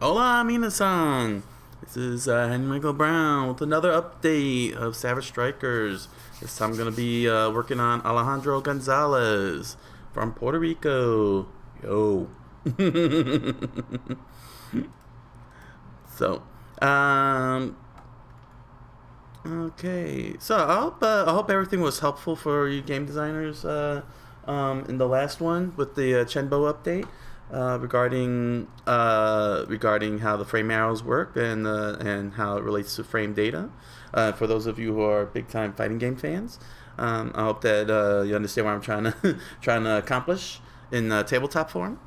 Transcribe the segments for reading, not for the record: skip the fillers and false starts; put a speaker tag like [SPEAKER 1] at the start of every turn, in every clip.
[SPEAKER 1] Hola, Mina-san! This is Henry Michael Brown with another update of Savage Strikers. This time I'm going to be working on Alejandro González from Puerto Rico. Yo. so, okay. So I hope everything was helpful for you game designers in the last one with the Chenbo update. Regarding how the frame arrows work and how it relates to frame data. For those of you who are big time fighting game fans, I hope that you understand what I'm trying to accomplish in tabletop form.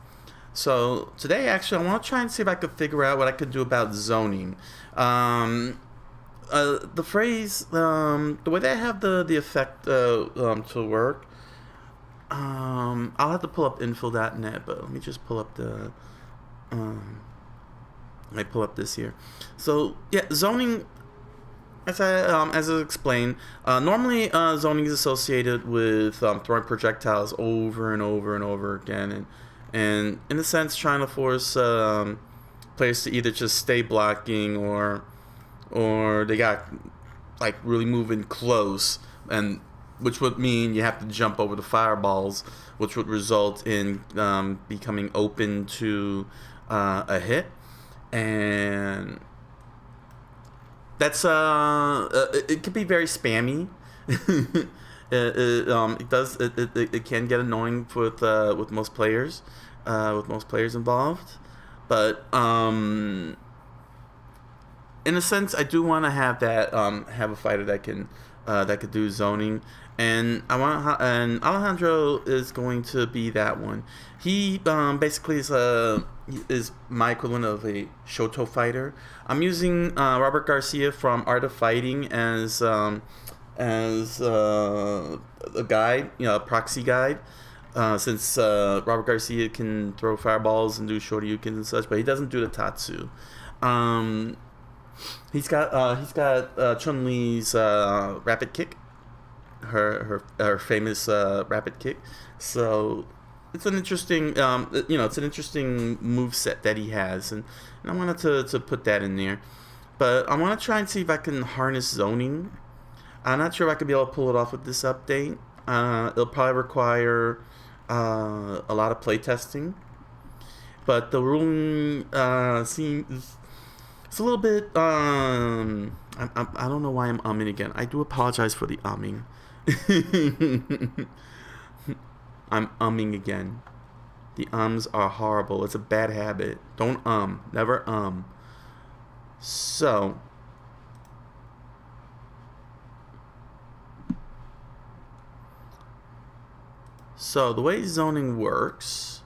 [SPEAKER 1] So today, actually, I want to try and see if I could figure out what I could do about zoning. The phrase, the way they have the effect to work. I'll have to pull up info.net, but let me just pull up I pull up this here. So yeah, zoning, as I explained, normally zoning is associated with throwing projectiles over and over and over again, and in a sense trying to force players to either just stay blocking or they got like really moving close, and which would mean you have to jump over the fireballs, which would result in becoming open to a hit, and that's it can be very spammy. It can get annoying with most players, involved, but in a sense, I do want to have that have a fighter that could do zoning. And and Alejandro is going to be that one. He basically is my equivalent of a Shoto fighter. I'm using Robert Garcia from Art of Fighting as a guide, a proxy guide. Since Robert Garcia can throw fireballs and do shoryukens and such, but he doesn't do the tatsu. He's got Chun-Li's rapid kick. Her famous rapid kick. So it's an interesting it's an interesting move set that he has, and I wanted to put that in there. But I want to try and see if I can harness zoning. I'm not sure if I could be able to pull it off with this update. It'll probably require a lot of play testing, but the ruling seems it's a little bit I don't know why I'm umming again. I do apologize for the umming. I'm umming again. The ums are horrible. It's a bad habit. Don't never So the way zoning works,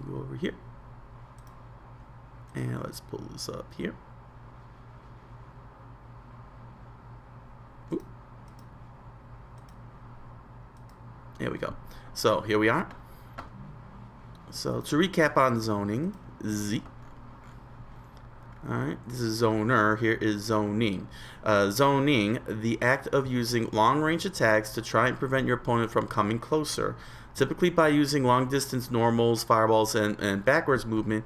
[SPEAKER 1] go over here and let's pull this up here. There we go. So here we are. So to recap on zoning, Z. Alright, this is zoner, here is zoning. Zoning, the act of using long-range attacks to try and prevent your opponent from coming closer. Typically by using long-distance normals, fireballs, and backwards movement.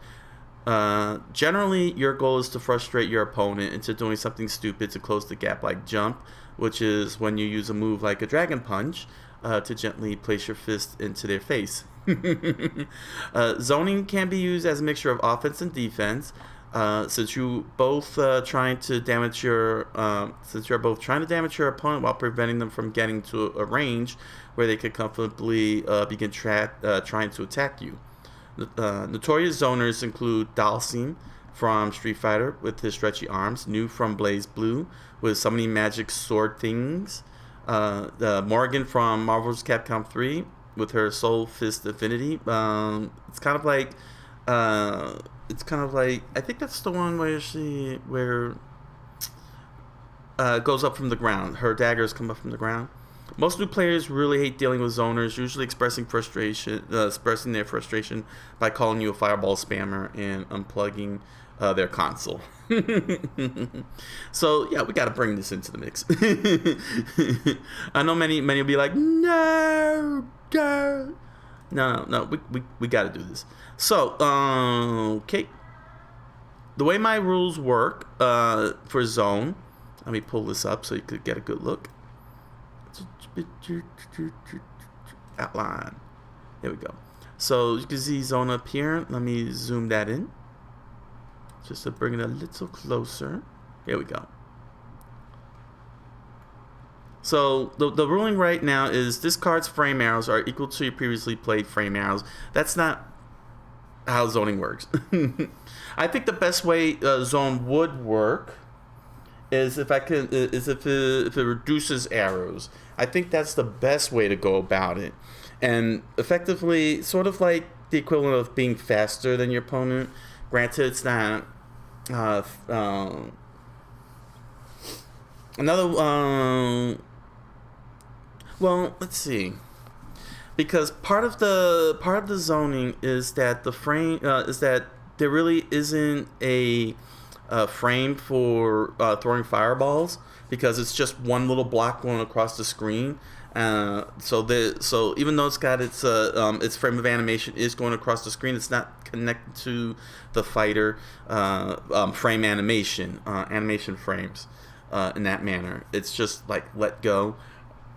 [SPEAKER 1] Generally, your goal is to frustrate your opponent into doing something stupid to close the gap, like jump, which is when you use a move like a dragon punch, to gently place your fist into their face. Zoning can be used as a mixture of offense and defense. Since you're both trying to damage your opponent while preventing them from getting to a range where they could comfortably begin trying to attack you. Notorious zoners include Dalsim from Street Fighter with his stretchy arms, New from Blaze Blue with summoning magic sword things, Morgan from Marvel's Capcom 3 with her Soul Fist Affinity. It's kind of like I think that's the one where goes up from the ground. Her daggers come up from the ground. Most new players really hate dealing with zoners, usually expressing their frustration by calling you a fireball spammer and unplugging their console. So yeah, we got to bring this into the mix. I know many will be like, no, No. We got to do this. So, okay. The way my rules work for zone, let me pull this up so you could get a good look. Outline. There we go. So you can see zone up here. Let me zoom that in, just to bring it a little closer. Here we go. So the ruling right now is this card's frame arrows are equal to your previously played frame arrows. That's not how zoning works. I think the best way zone would work is if it reduces arrows. I think that's the best way to go about it, and effectively, sort of like the equivalent of being faster than your opponent. Granted, it's not. Well, let's see. Because part of the zoning is that the frame is that there really isn't a frame for throwing fireballs, because it's just one little block going across the screen. So even though it's got its frame of animation is going across the screen, it's not connected to the fighter frame animation frames in that manner. It's just like let go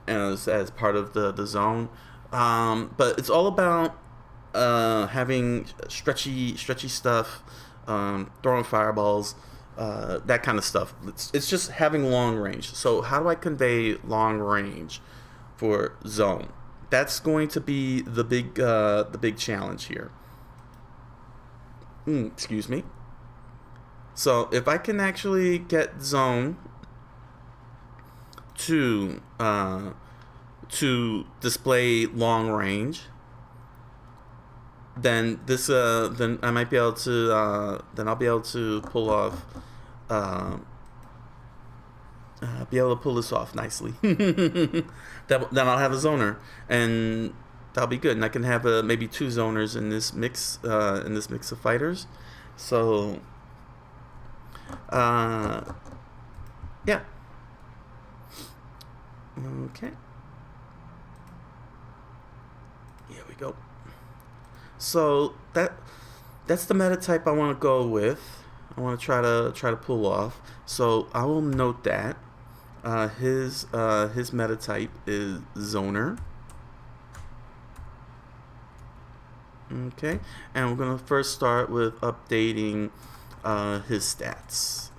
[SPEAKER 1] as part of the zone. But it's all about having stretchy stuff, throwing fireballs, that kind of stuff. It's just having long range. So how do I convey long range for zone? That's going to be the big challenge here. Excuse me. So if I can actually get zone to display long range, then then I might be able to then I'll be able to pull off pull this off nicely. Then I'll have a zoner, and that'll be good, and I can have maybe two zoners in this mix of fighters. So yeah. Okay. Here we go. So that's the meta type I want to go with. I want to try to pull off. So I will note that his meta type is zoner. Okay, and we're gonna first start with updating his stats,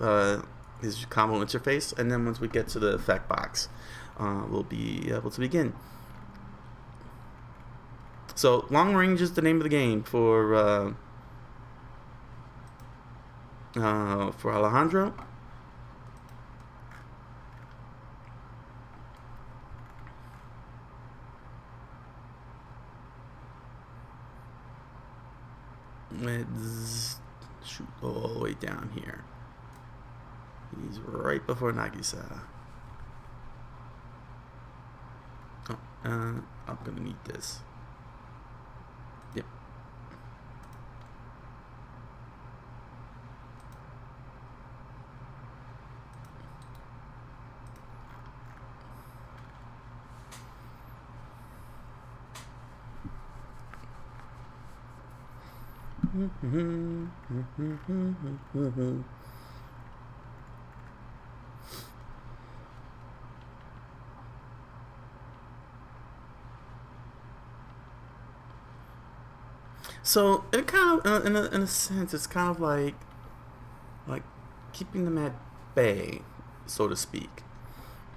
[SPEAKER 1] his combo interface, and then once we get to the effect box, we'll be able to begin. So long range is the name of the game for Alejandro. Let's shoot all the way down here. He's right before Nagisa. Oh, I'm gonna need this. Yep. So it kind of, in a sense, it's kind of like keeping them at bay, so to speak.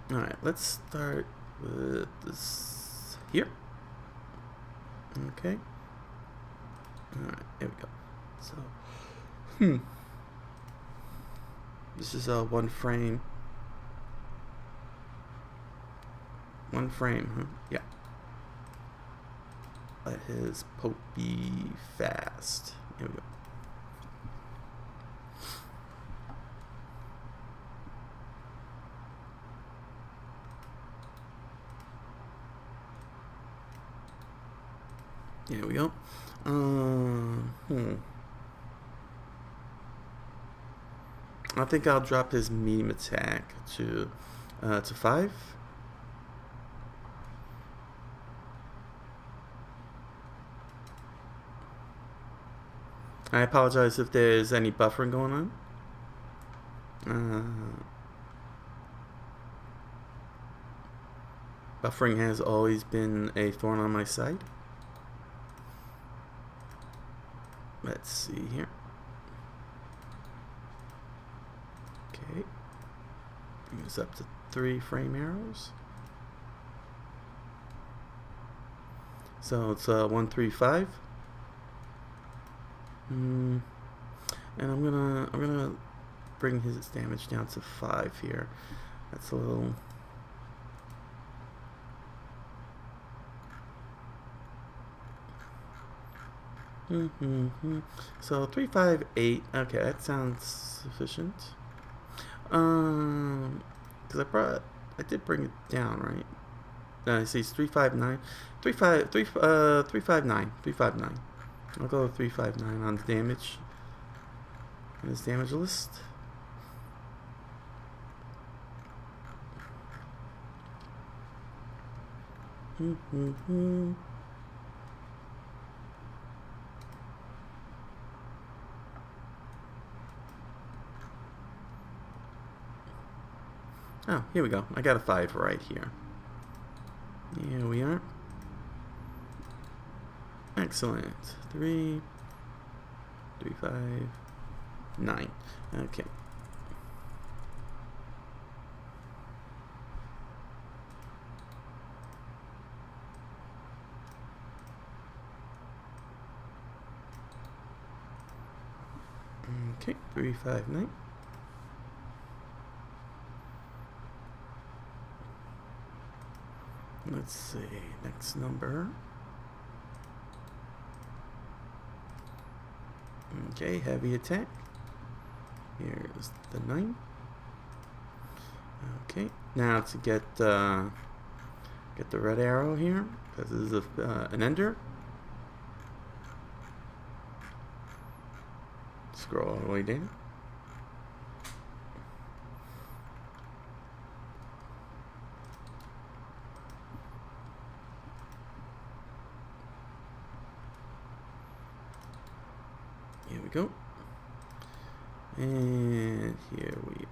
[SPEAKER 1] All right, let's start with this here. Okay. All right, here we go. So, this is one frame. One frame, huh? Yeah. Let his poke be fast. Here we go. Here we go. I think I'll drop his medium attack to 5. I apologize if there's any buffering going on. Buffering has always been a thorn on my side. Let's see here. Okay. Bring this up to 3 frame arrows. So it's 135. And I'm gonna bring his damage down to 5 here. That's a little. So 358. Okay, that sounds sufficient. Because I did bring it down, right? I see it's 359. 359. I'll go with 359 on the damage. On his damage list. Oh, here we go. I got a 5 right here. Here we are. Excellent. 3, 3, 5, 9. Okay. Okay, 3, 5, 9. Let's see, next number. Okay, heavy attack. Here's the 9. Okay, now to get the red arrow here, because this is an ender. Scroll all the way down. Here we go. And here we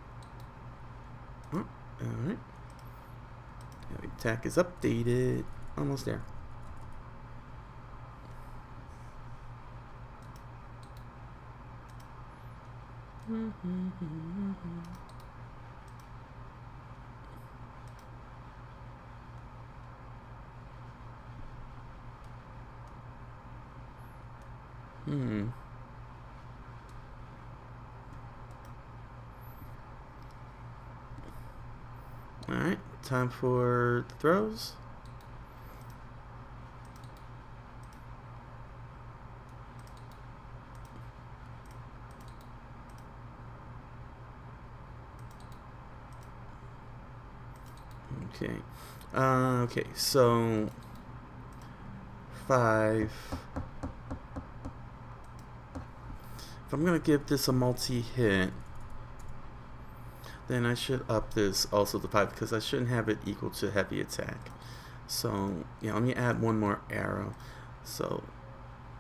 [SPEAKER 1] oh, alright. Heavy attack is updated. Almost there. Alright, time for the throws. Okay. Okay, so 5. If I'm gonna give this a multi-hit, then I should up this also to 5 because I shouldn't have it equal to heavy attack. So yeah, let me add one more arrow. So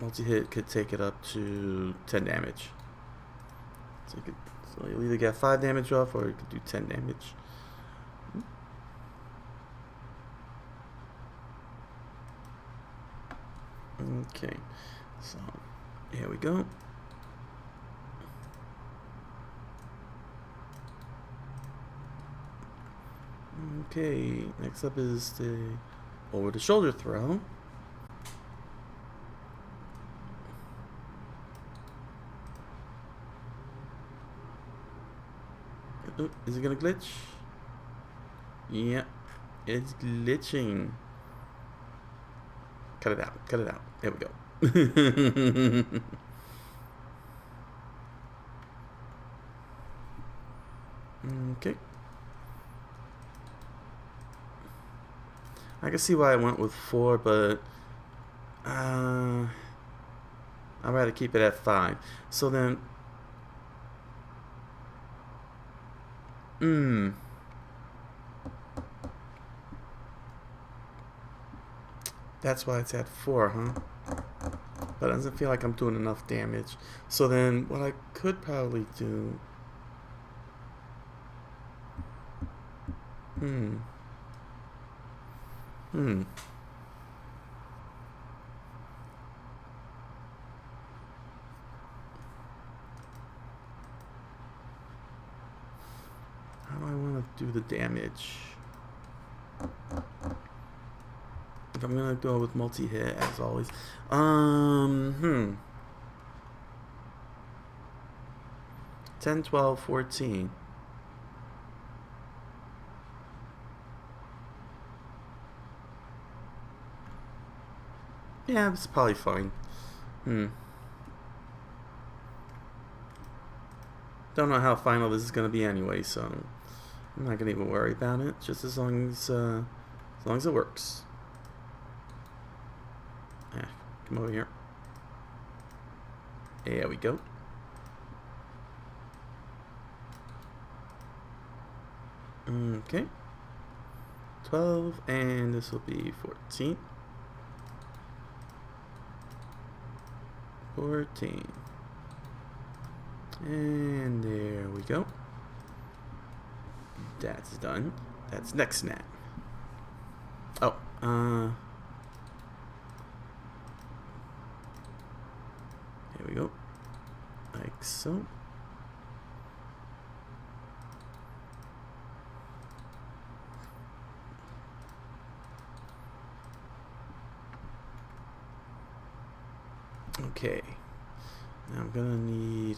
[SPEAKER 1] multi-hit could take it up to 10 damage. So you'll either get 5 damage off or you could do 10 damage. Okay, so here we go. Okay, next up is the over the shoulder throw. Oh, is it gonna glitch? Yeah, it's glitching. Cut it out. Cut it out. There we go. Okay. I can see why I went with 4, but I'd rather keep it at 5. So then, that's why it's at 4, huh? but it doesn't feel like I'm doing enough damage. So then what I could probably do... How do I want to do the damage? If I'm gonna go with multi-hit as always. 10, 12, 14. Yeah, it's probably fine. Don't know how final this is gonna be anyway, so I'm not gonna even worry about it. Just as long as it works. Come over here. There we go. Okay. 12, and this will be 14. 14. And there we go. That's done. That's next snap. Oh, here we go. Like so. Okay. Now I'm gonna need...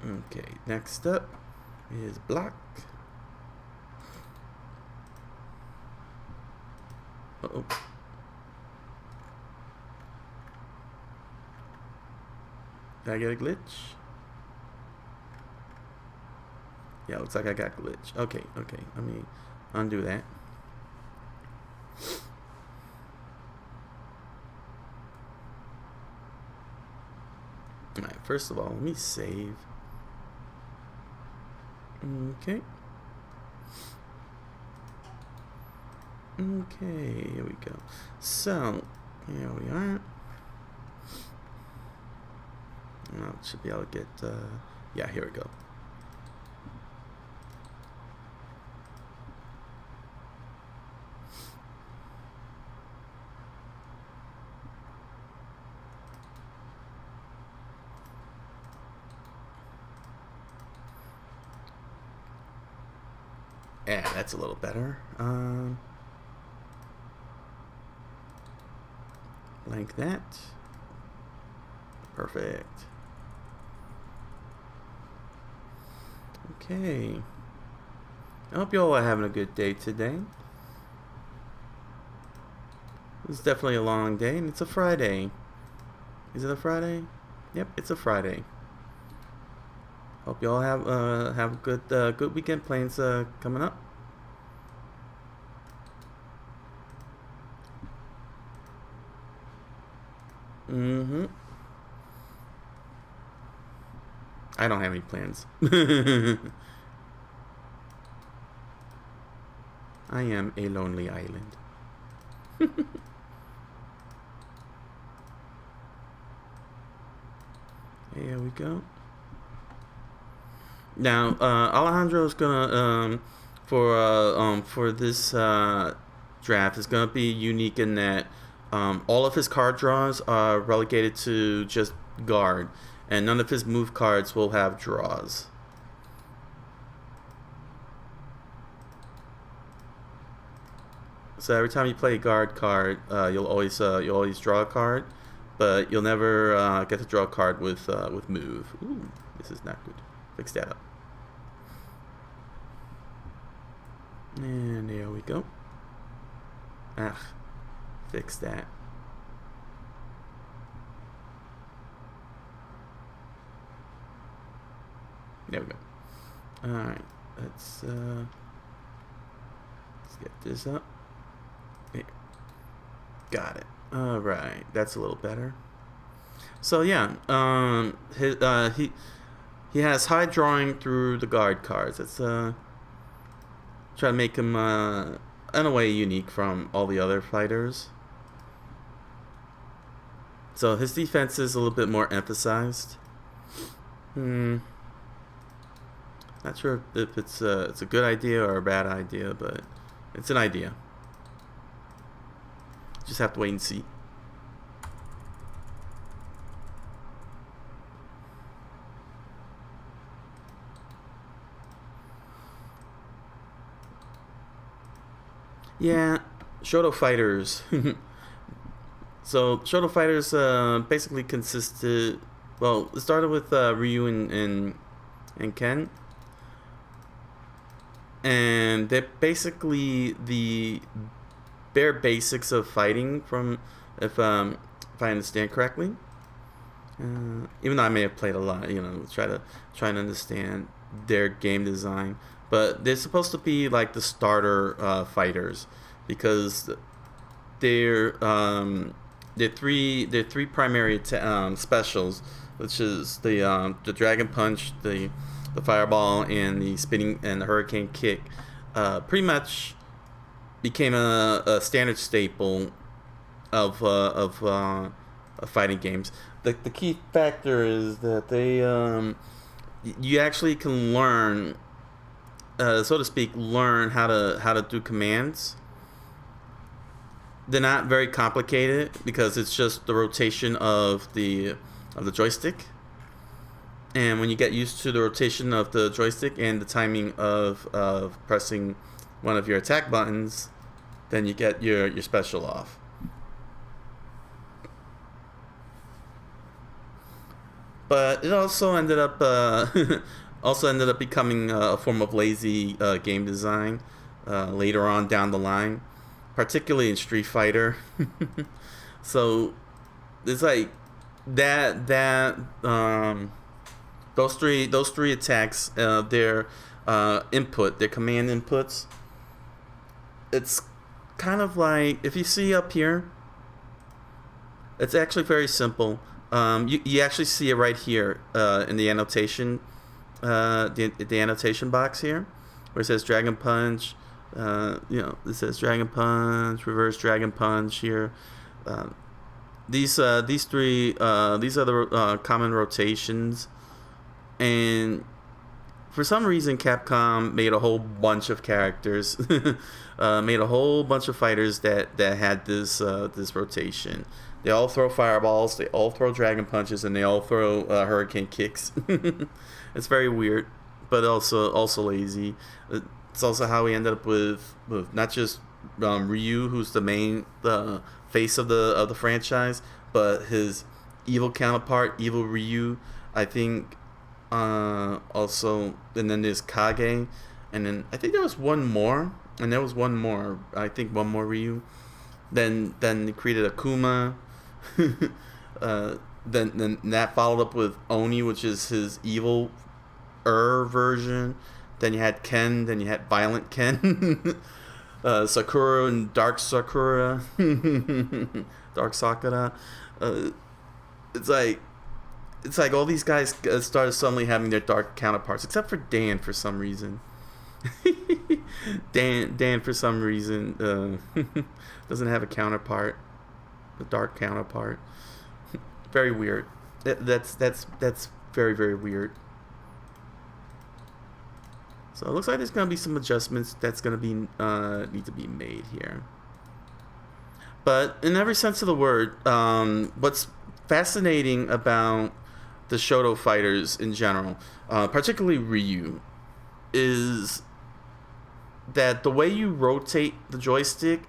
[SPEAKER 1] Okay, next up is block. Uh-oh. Did I get a glitch? Yeah, looks like I got glitch. Okay, okay. Let me undo that. Alright, first of all, let me save. Okay. Okay, here we go. So, here we are. Now, should be able to get, yeah, here we go. Yeah, that's a little better. Like that. Perfect. Okay. I hope you all are having a good day today. It's definitely a long day, and it's a Friday. Is it a Friday? Yep, it's a Friday. Hope you all have a good weekend plans coming up. I don't have any plans. I am a lonely island. Here we go. Now, Alejandro's gonna for this draft is gonna be unique in that all of his card draws are relegated to just guard, and none of his move cards will have draws. So every time you play a guard card, you'll always draw a card, but you'll never get to draw a card with move. Ooh, this is not good. Fix that up. And there we go. Fix that. There we go. Alright, let's get this up. There. Got it. Alright, that's a little better. So yeah, he has high drawing through the guard cards. Let's try to make him in a way unique from all the other fighters. So his defense is a little bit more emphasized. Not sure if it's a good idea or a bad idea, but it's an idea. Just have to wait and see. Yeah, Shoto fighters. So Shoto fighters basically consisted. Well, it started with Ryu and Ken, and they're basically the bare basics of fighting. From if I understand correctly, even though I may have played a lot, try to understand their game design. But they're supposed to be like the starter fighters, because they're three primary specials, which is the Dragon Punch, the Fireball, and the Spinning and the Hurricane Kick. Pretty much became a standard staple of fighting games. The key factor is that they you actually can learn. So to speak, learn how to do commands. They're not very complicated because it's just the rotation of the joystick. And when you get used to the rotation of the joystick and the timing of pressing one of your attack buttons, then you get your special off. But it also ended up becoming a form of lazy game design later on down the line, particularly in Street Fighter. So it's like that those three attacks, their input, their command inputs. It's kind of like, if you see up here, it's actually very simple. You actually see it right here in the annotation. The annotation box here, where it says Dragon Punch, it says Dragon Punch, Reverse Dragon Punch here. These three are the common rotations, and for some reason Capcom made a whole bunch of characters, made a whole bunch of fighters that had this rotation. They all throw fireballs, they all throw dragon punches, and they all throw hurricane kicks. It's very weird, but also lazy. It's also how we ended up with not just Ryu, who's the face of the franchise, but his evil counterpart, Evil Ryu. I think also, and then there's Kage, and then I think there was one more, I think one more Ryu. Then they created Akuma. Then that followed up with Oni, which is his evil version. Then you had Ken. Then you had Violent Ken. Sakura and Dark Sakura. Dark Sakura. It's like all these guys started suddenly having their dark counterparts, except for Dan for some reason. Dan for some reason doesn't have a counterpart, a dark counterpart. Very weird. That's very, very weird. So it looks like there's gonna be some adjustments that's gonna be need to be made here. But in every sense of the word, what's fascinating about the Shoto fighters in general, particularly Ryu, is that the way you rotate the joystick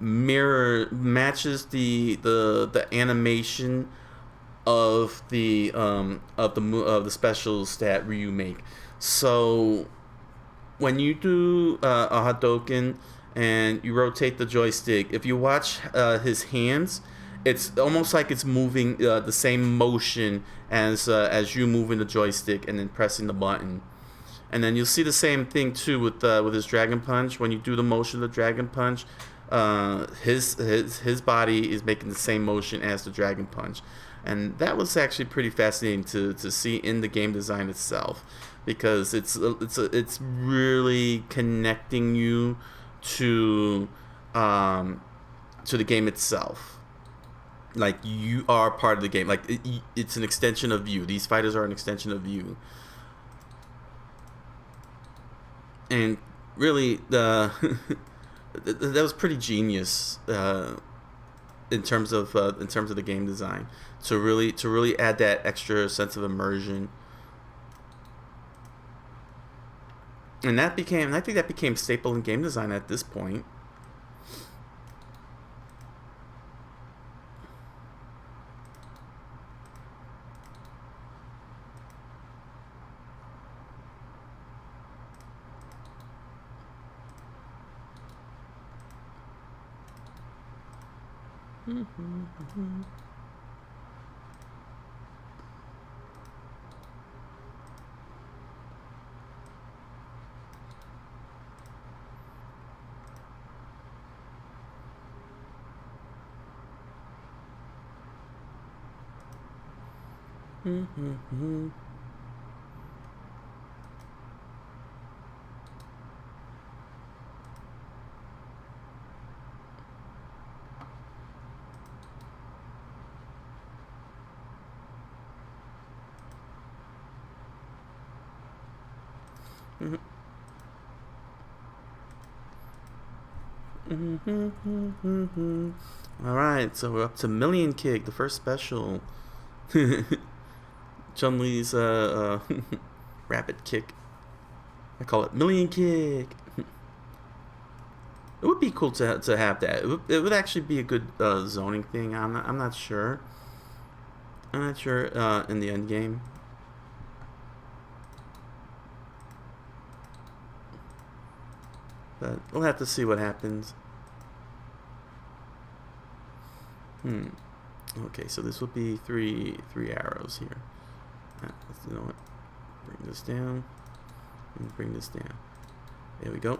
[SPEAKER 1] matches the animation of the specials that Ryu make. So when you do a Hadouken and you rotate the joystick, if you watch his hands, it's almost like it's moving the same motion as you moving the joystick and then pressing the button. And then you'll see the same thing too with his Dragon Punch. When you do the motion of the Dragon Punch, his body is making the same motion as the Dragon Punch, and that was actually pretty fascinating to see in the game design itself, because it's really connecting you to the game itself. Like, you are part of the game. Like, it's an extension of you. These fighters are an extension of you. And really, that was pretty genius in terms of the game design, to really add that extra sense of immersion. And I think that became staple in game design at this point. Alright, so we're up to Million Kick, the first special. Chun-Li's rapid kick. I call it Million Kick. It would be cool to have that. It would actually be a good zoning thing. I'm not sure. I'm not sure in the end game. But we'll have to see what happens. Okay, so this will be three arrows here. You know what? Bring this down and bring this down. There we go.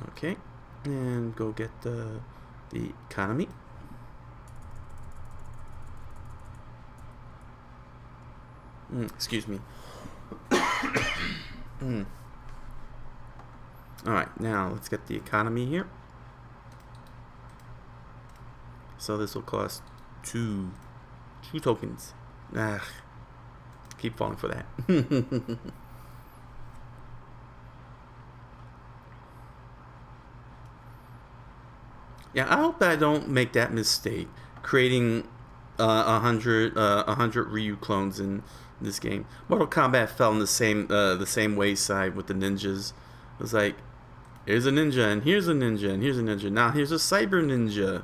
[SPEAKER 1] Okay, and go get the economy. Excuse me. Alright, now let's get the economy here. So this will cost two tokens. Keep falling for that. Yeah, I hope that I don't make that mistake, creating 100 Ryu clones in this game. Mortal Kombat fell in the same wayside with the ninjas. It was like, here's a ninja, and here's a ninja, and here's a ninja. Now here's a cyber ninja.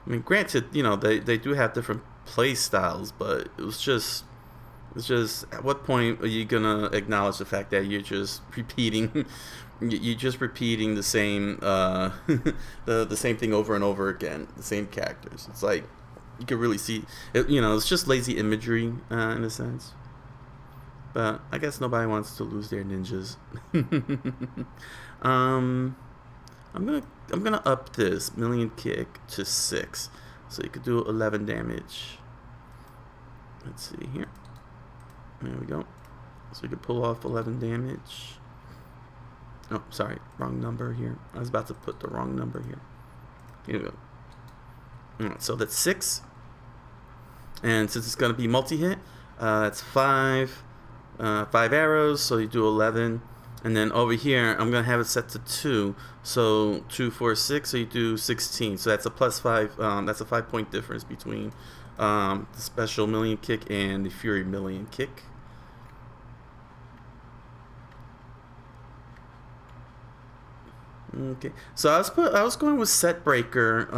[SPEAKER 1] I mean, granted, you know, they do have different play styles, but it's just at what point are you gonna acknowledge the fact that you're just repeating the same the same thing over and over again, the same characters. It's like, you can really see it, you know, it's just lazy imagery in a sense. But I guess nobody wants to lose their ninjas. I'm gonna up this Million Kick to 6, so you could do 11 damage. Let's see here. There we go. So you could pull off 11 damage. Oh, sorry, wrong number here. I was about to put the wrong number here. Here we go. Alright, so that's 6, and since it's gonna be multi-hit, that's 5 arrows. So you do 11. And then over here, I'm going to have it set to 2. So 2, 4, 6, so you do 16. So that's a +5. That's a 5-point difference between the special Million Kick and the Fury Million Kick. Okay. So I was going with Set Breaker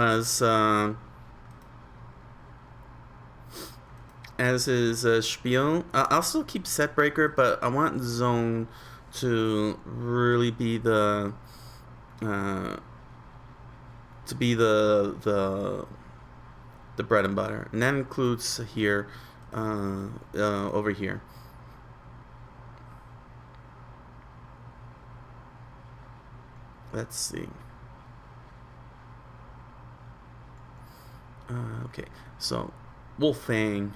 [SPEAKER 1] as his spiel. I'll still keep Set Breaker, but I want Zone to really be the to be the bread and butter, and that includes here, over here. Let's see. Okay, so Wolfang.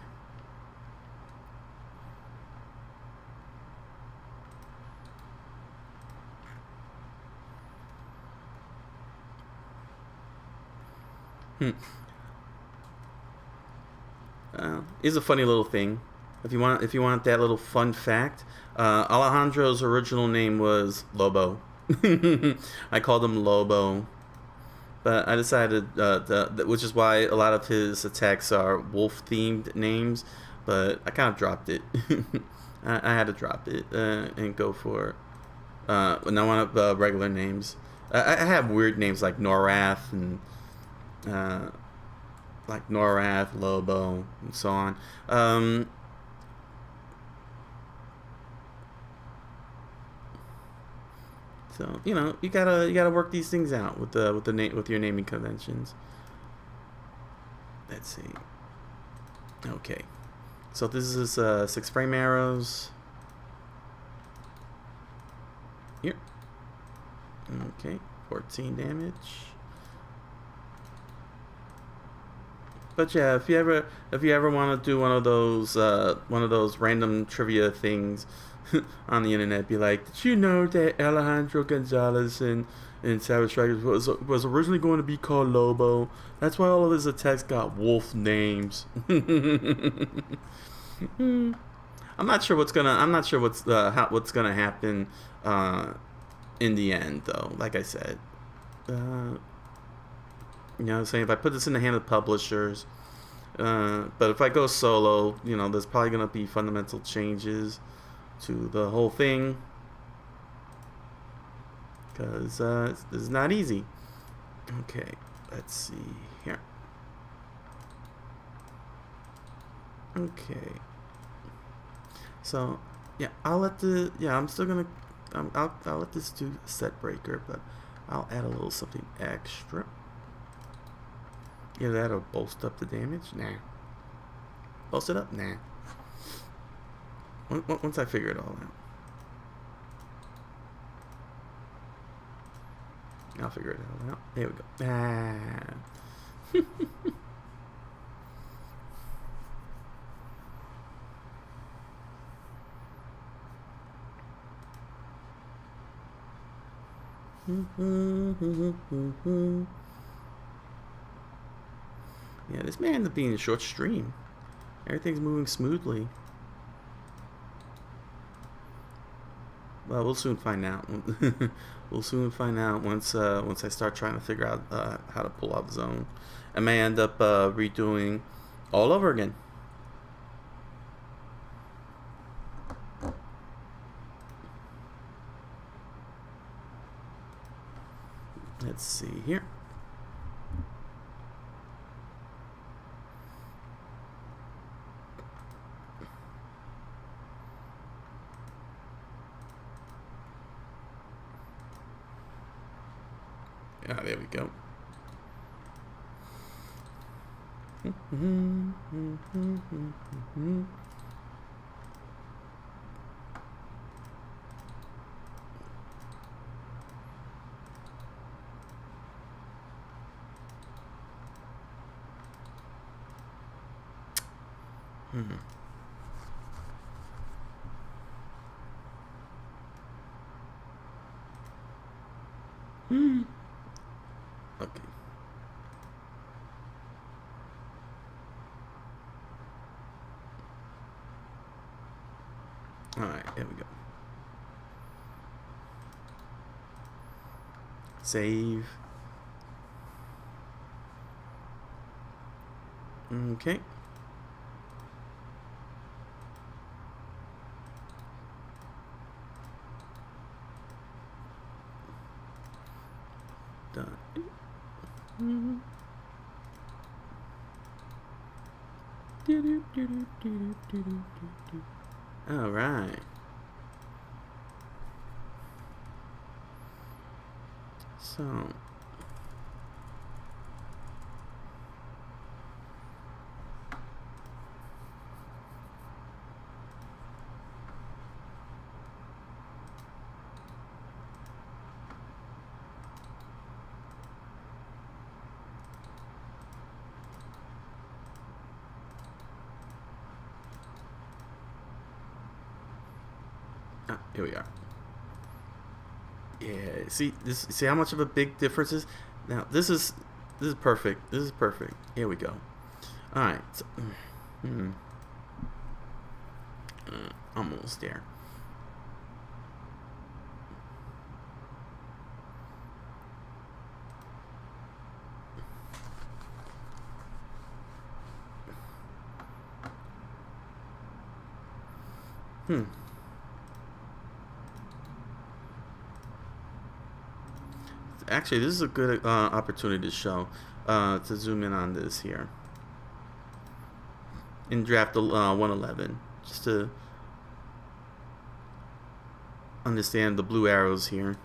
[SPEAKER 1] Is a funny little thing. If you want that little fun fact, Alejandro's original name was Lobo. I called him Lobo, but I decided, which is why a lot of his attacks are wolf-themed names. But I kind of dropped it. I had to drop it and go for and I want regular names. I have weird names like Norath and Lobo, and so on. So you gotta work these things out with your naming conventions. Let's see. Okay, so this is 6 frame arrows. Here. Okay, 14 damage. But yeah, if you ever want to do one of those random trivia things on the internet, be like, did you know that Alejandro González in Savage Strikers was originally going to be called Lobo? That's why all of his attacks got wolf names. I'm not sure what's gonna happen in the end, though. Like I said, I'm saying, if I put this in the hand of publishers, but if I go solo, there's probably gonna be fundamental changes to the whole thing, because this is not easy. Okay, let's see here. Okay, so yeah, I'm still gonna I'll let this do set breaker, but I'll add a little something extra. Either that or bolster up the damage. Nah. Bolst it up. Nah. Once I figure it all out, I'll figure it all out. There we go. Ah. Yeah, this may end up being a short stream. Everything's moving smoothly. Well, we'll soon find out. We'll soon find out once I start trying to figure out how to pull out the zone. I may end up redoing all over again. Let's see here. Ah, there we go. Okay. Alright, there we go. Save. Okay. Done. All right. So Here we are. Yeah, see how much of a big difference is? Now this is perfect. This is perfect. Here we go. All right. So, almost there. Actually, this is a good opportunity to show, to zoom in on this here. In draft 111, just to understand the blue arrows here.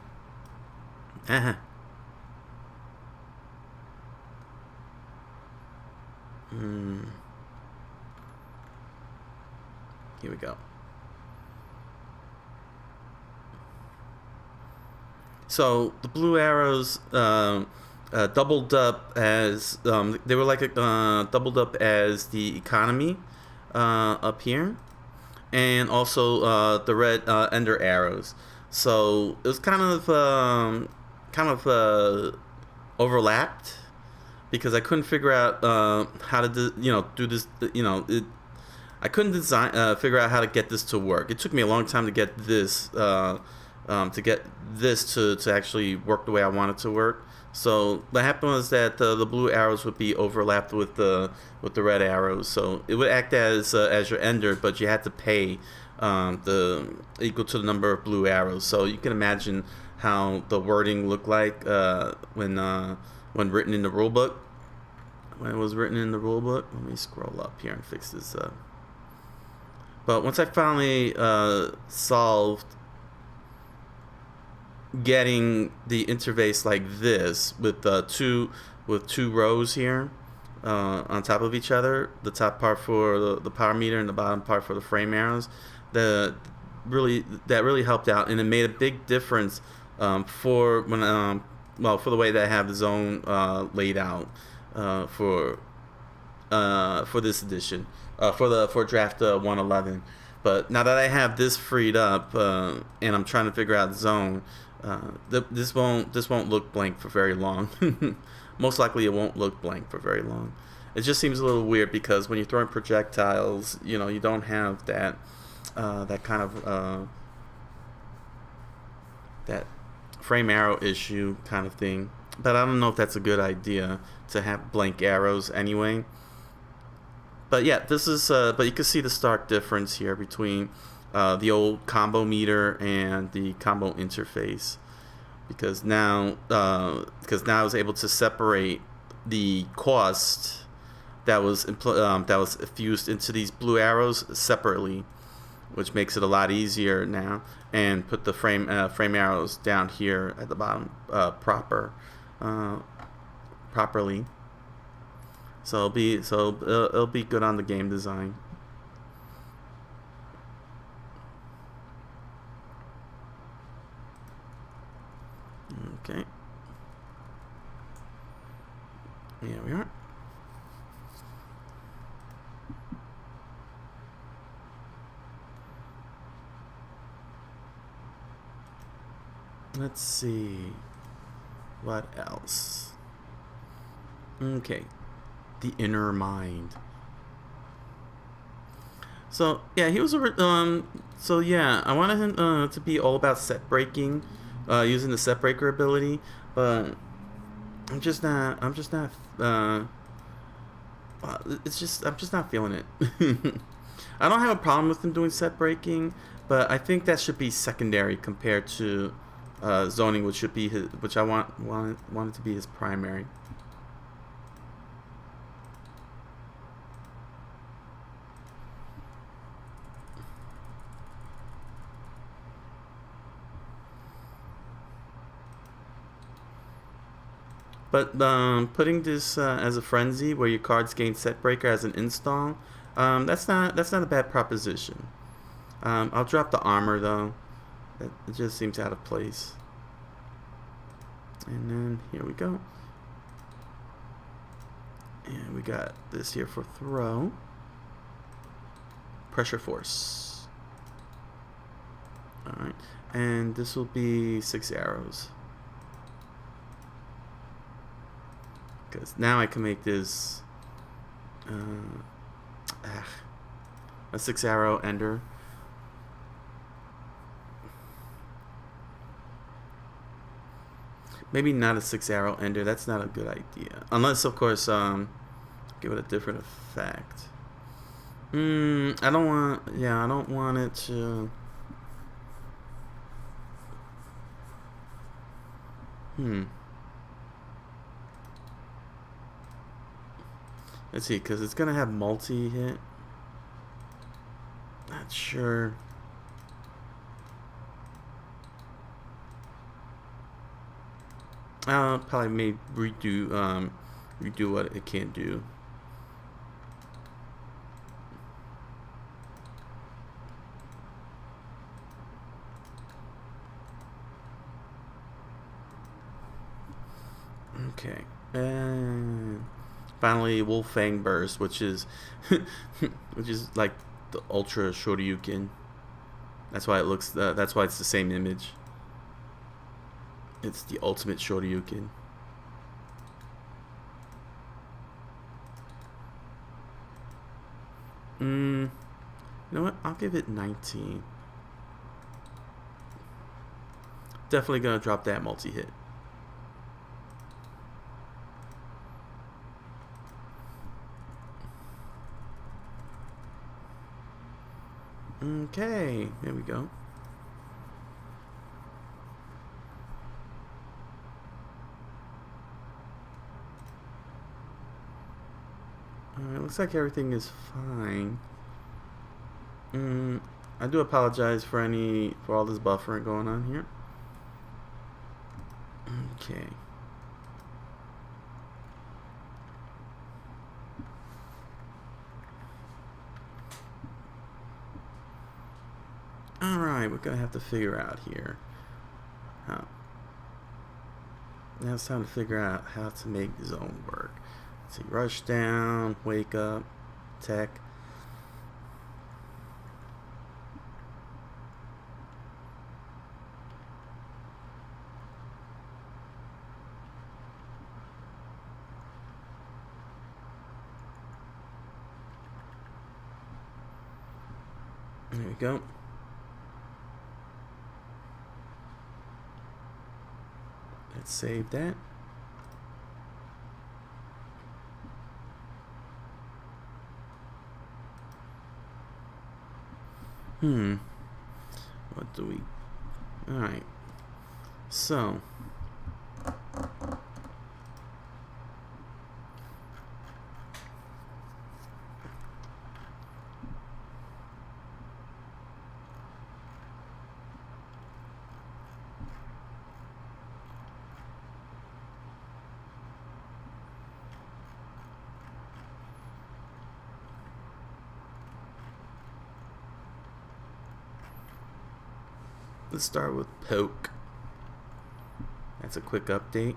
[SPEAKER 1] Here we go. So the blue arrows doubled up as they were like doubled up as the economy up here, and also the red ender arrows. So it was kind of overlapped because I couldn't figure out how to do this. I couldn't figure out how to get this to work. It took me a long time to get this. To actually work the way I want it to work. So what happened was that the blue arrows would be overlapped with the red arrows. So it would act as your ender, but you had to pay the equal to the number of blue arrows. So you can imagine how the wording looked like when written in the rulebook. When it was written in the rulebook, let me scroll up here and fix this up. But once I finally solved getting the interface like this with two rows here on top of each other, the top part for the power meter and the bottom part for the frame arrows, that really helped out, and it made a big difference for the way that I have the zone laid out for this edition for draft 111. But now that I have this freed up and I'm trying to figure out the zone, this won't look blank for very long. Most likely it won't look blank for very long. It just seems a little weird because when you're throwing projectiles, you don't have that kind of that frame arrow issue kind of thing. But I don't know if that's a good idea to have blank arrows anyway. But yeah, this is. But you can see the stark difference here between the old combo meter and the combo interface, because now I was able to separate the cost that was fused into these blue arrows separately, which makes it a lot easier now, and put the frame arrows down here at the bottom properly. So it'll be good on the game design. Okay. Here we are. Let's see. What else? Okay. The inner mind. So yeah, he was so yeah, I wanted him to be all about set breaking, using the set breaker ability, but I'm just not I'm just not feeling it. I don't have a problem with him doing set breaking, but I think that should be secondary compared to zoning, which I want it to be his primary. But putting this as a frenzy, where your cards gain set breaker as an install, that's not a bad proposition. I'll drop the armor though. It just seems out of place. And then here we go. And we got this here for throw. Pressure force. Alright, and this will be 6 arrows. Because now I can make this a 6 arrow ender. Maybe not a 6 arrow ender. That's not a good idea. Unless, of course, give it a different effect. I don't want. Yeah, I don't want it to. Let's see, because it's gonna have multi-hit. Not sure. Probably may redo what it can't do. Okay, and finally Wolf Fang Burst, which is like the Ultra Shoryuken. That's why it looks. That's why it's the same image. It's the ultimate Shoryuken. You know what? I'll give it 19. Definitely gonna drop that multi-hit. Okay, there we go. Alright, looks like everything is fine. I do apologize for all this buffering going on here. Okay. Alright, we're gonna have to figure out here how. Now it's time to figure out how to make zone work. Let's see, rush down, wake up, tech. There we go. Let's save that. What do we... Alright. So... Let's start with Poke. That's a quick update.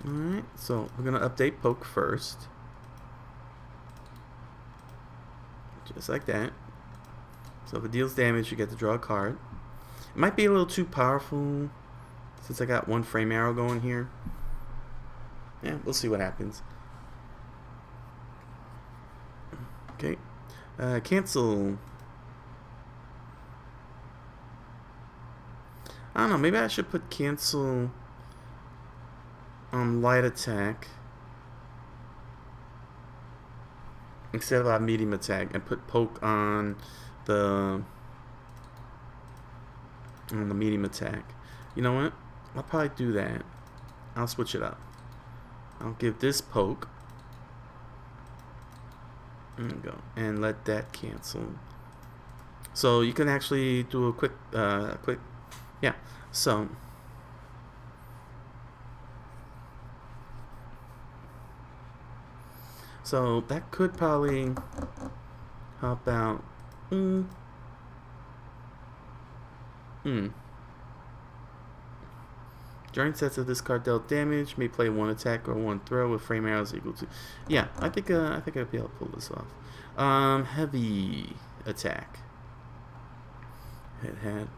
[SPEAKER 1] Alright, so we're going to update Poke first. Just like that. So if it deals damage, you get to draw a card. It might be a little too powerful since I got one frame arrow going here. Yeah, we'll see what happens. Okay. Cancel. I don't know, maybe I should put cancel on light attack instead of a medium attack and put Poke on the medium attack. You know what? I'll probably do that. I'll switch it up. I'll give this Poke. There we go. And let that cancel. So you can actually do a quick, yeah. So that could probably help out. Hmm. During sets of this card dealt damage, may play one attack or one throw with flame arrows equal to. Yeah, I think I'd be able to pull this off. Heavy attack. Head.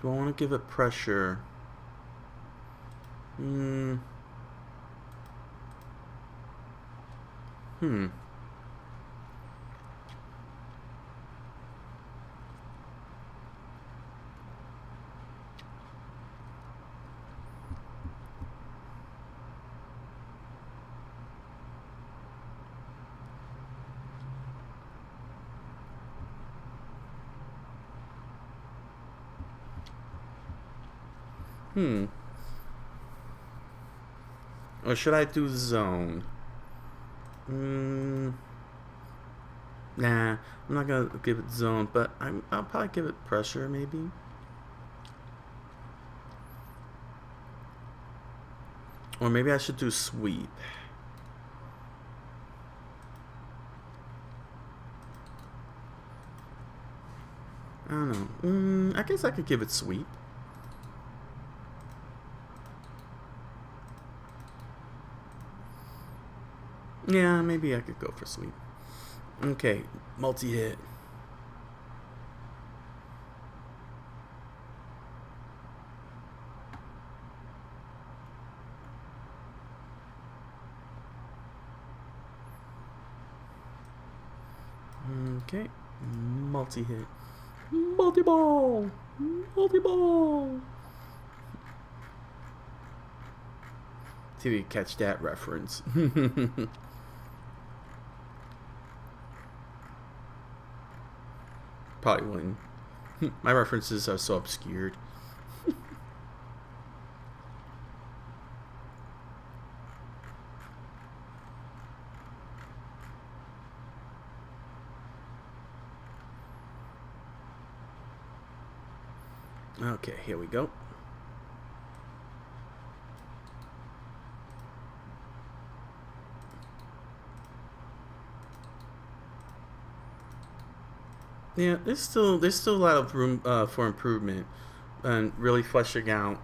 [SPEAKER 1] Do I want to give it pressure? Hmm. Or should I do zone? Nah, I'm not gonna give it zone, but I'll probably give it pressure, maybe. Or maybe I should do sweep. I don't know. I guess I could give it sweep. Yeah, maybe I could go for sweep. Okay, multi-hit. Okay, multi-hit. Multi-ball! Multi-ball! See if you catch that reference. Probably wouldn't. My references are so obscured. Okay, here we go. Yeah, there's still a lot of room for improvement, and really fleshing out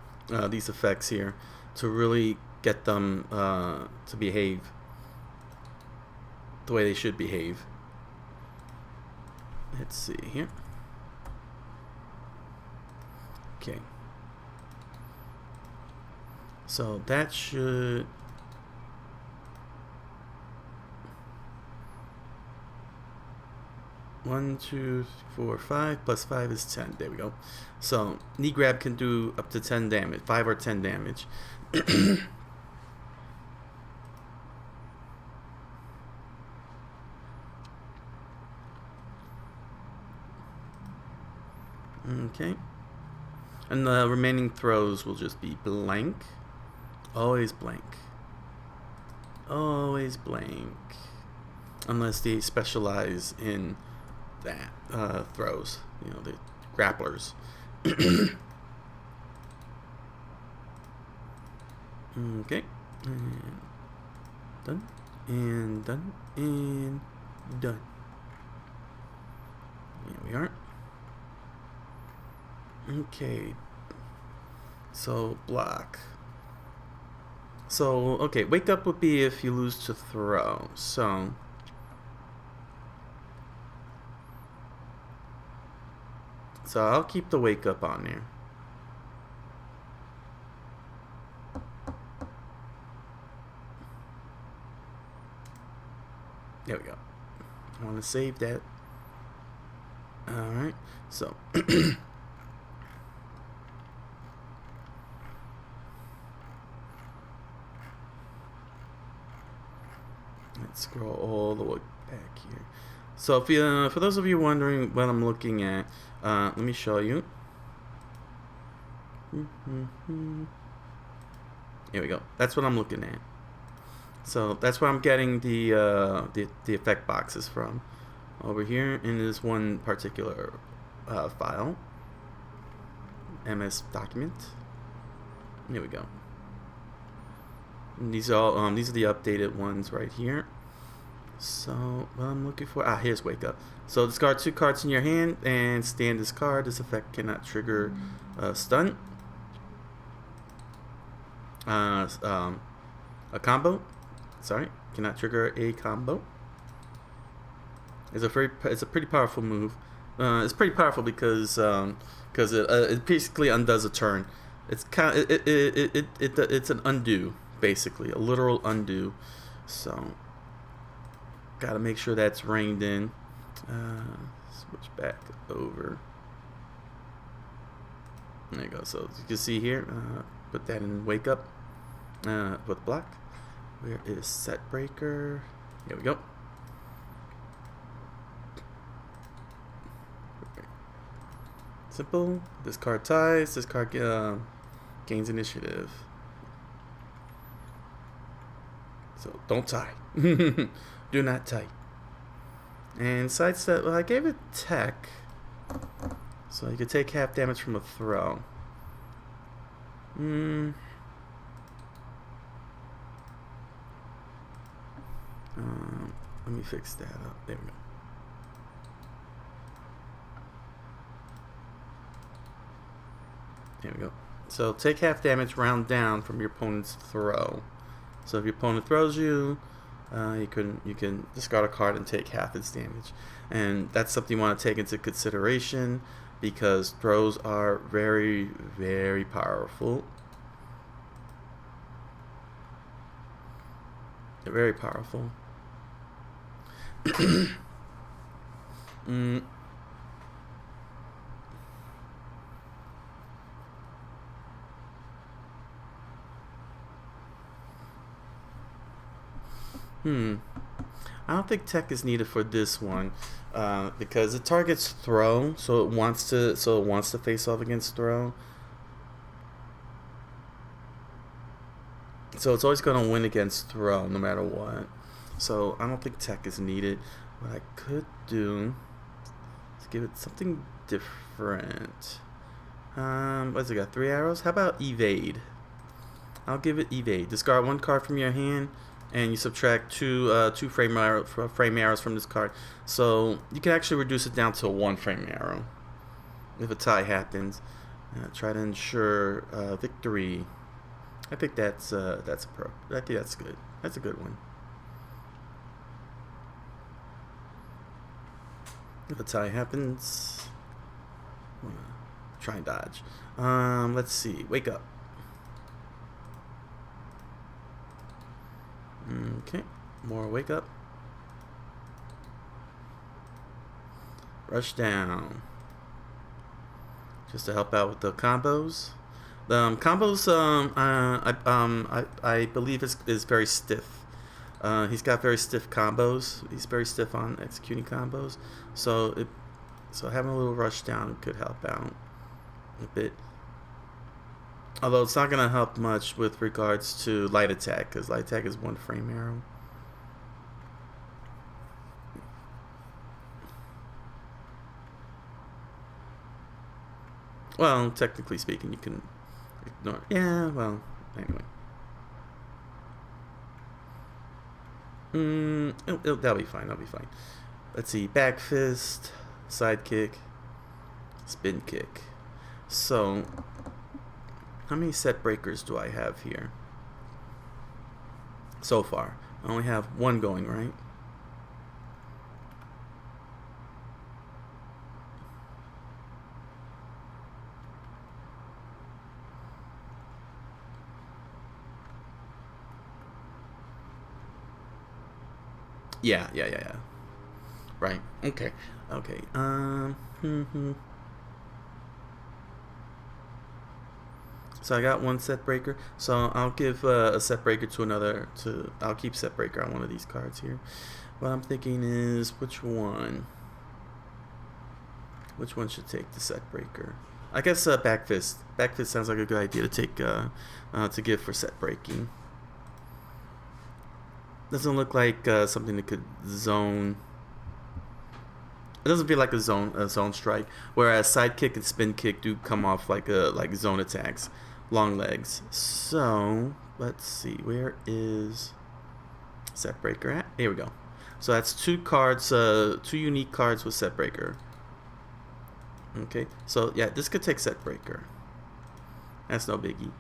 [SPEAKER 1] these effects here to really get them to behave the way they should behave. Let's see here. Okay. So that should. One, 2, 4, 5 plus 5 is 10. There we go. So knee grab can do up to 10 damage, 5 or 10 damage. Okay. And the remaining throws will just be blank. Always blank. Always blank. Unless they specialize in that throws. You know, the grapplers. Okay. And done. And done. And done. Here we are. Okay. So block. So okay, wake up would be if you lose to throw. So I'll keep the wake up on there. There we go. I want to save that. Alright, so let's scroll all the way back here. So if you, for those of you wondering what I'm looking at, let me show you. Here we go. That's what I'm looking at. So that's where I'm getting the effect boxes from. Over here in this one particular file, MS document. Here we go. And these are all these are the updated ones right here. So what I'm looking for, here's wake up. So discard 2 cards in your hand and stand this card. This effect cannot trigger stun. A combo. Sorry, cannot trigger a combo. It's a pretty powerful move. It's pretty powerful because it basically undoes a turn. It's it's an undo, basically a literal undo. So gotta make sure that's reined in. Switch back over. There you go. So as you can see here, put that in wake up with block. Where is set breaker? Here we go. Simple. This card ties. This card gains initiative. So don't tie. Do not tie. And sidestep. Well, I gave it tech, so you could take half damage from a throw. Let me fix that up. There we go. There we go. So take half damage round down from your opponent's throw. So if your opponent throws you, you can discard a card and take half its damage. And that's something you want to take into consideration because throws are very, very powerful. They're very powerful. I don't think tech is needed for this one because it targets throw, so it wants to face off against throw. So it's always going to win against throw no matter what. So I don't think tech is needed. What I could do is give it something different. What's it got? 3 arrows? How about evade? I'll give it evade. Discard 1 card from your hand, and you subtract two frame arrows from this card. So you can actually reduce it down to 1 frame arrow if a tie happens. Try to ensure victory. I think that's I think that's good. That's a good one. If a tie happens, try and dodge. Let's see. Wake up. Okay, more wake up. Rush down. Just to help out with the combos. The combos, I believe is very stiff. He's got very stiff combos. He's very stiff on executing combos. So having a little rush down could help out a bit. Although it's not going to help much with regards to light attack, because light attack is 1 frame arrow. Well, technically speaking, you can ignore. Yeah, well, anyway. That'll be fine. That'll be fine. Let's see. Back fist, side kick, spin kick. So, how many set breakers do I have here? So far, I only have 1 going, right? Yeah. Right. Okay. So I got 1 set breaker. So I'll give a set breaker to another. I'll keep set breaker on one of these cards here. What I'm thinking is which one? Which one should take the set breaker? I guess back fist. Back fist sounds like a good idea to take to give for set breaking. Doesn't look like something that could zone. It doesn't feel like a zone strike. Whereas side kick and spin kick do come off like zone attacks, long legs. So let's see, where is set breaker at? Here we go. So that's 2 cards, 2 unique cards with set breaker. Okay, so yeah, this could take set breaker. That's no biggie.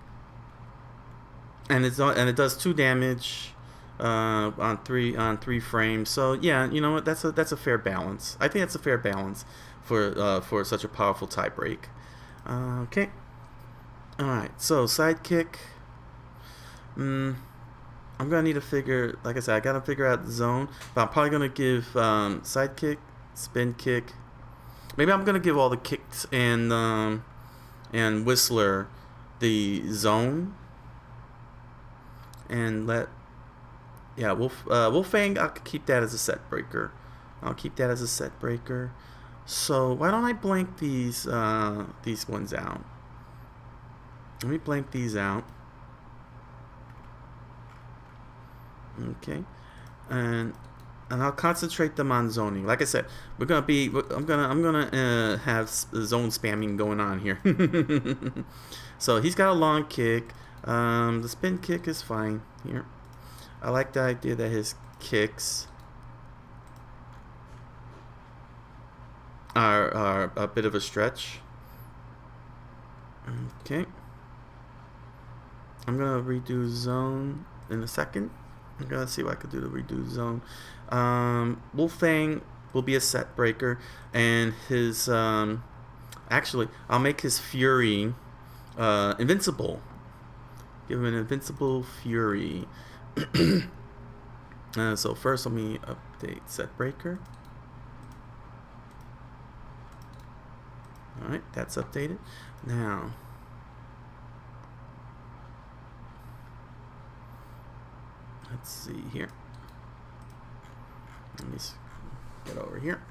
[SPEAKER 1] And it does 2 damage on 3 frames. So yeah, you know what? That's a fair balance. I think that's a fair balance for such a powerful tie break. Okay. All right. So sidekick. I'm gonna need to figure. Like I said, I gotta figure out the zone. But I'm probably gonna give sidekick, spin kick. Maybe I'm gonna give all the kicks and Whistler the zone. And Wolfang, I'll keep that as a set breaker. I'll keep that as a set breaker. So why don't I blank these ones out? Let me blank these out. Okay, and I'll concentrate them on zoning. Like I said, I'm gonna have zone spamming going on here. So he's got a long kick. The spin kick is fine here. I like the idea that his kicks are a bit of a stretch. Okay. I'm gonna redo zone in a second. I'm gonna see what I could do to redo zone. Wolfang will be a set breaker, and his actually I'll make his fury invincible. Give him an invincible fury. So first let me update set breaker. Alright, that's updated. Now let's see here. Let me get over here.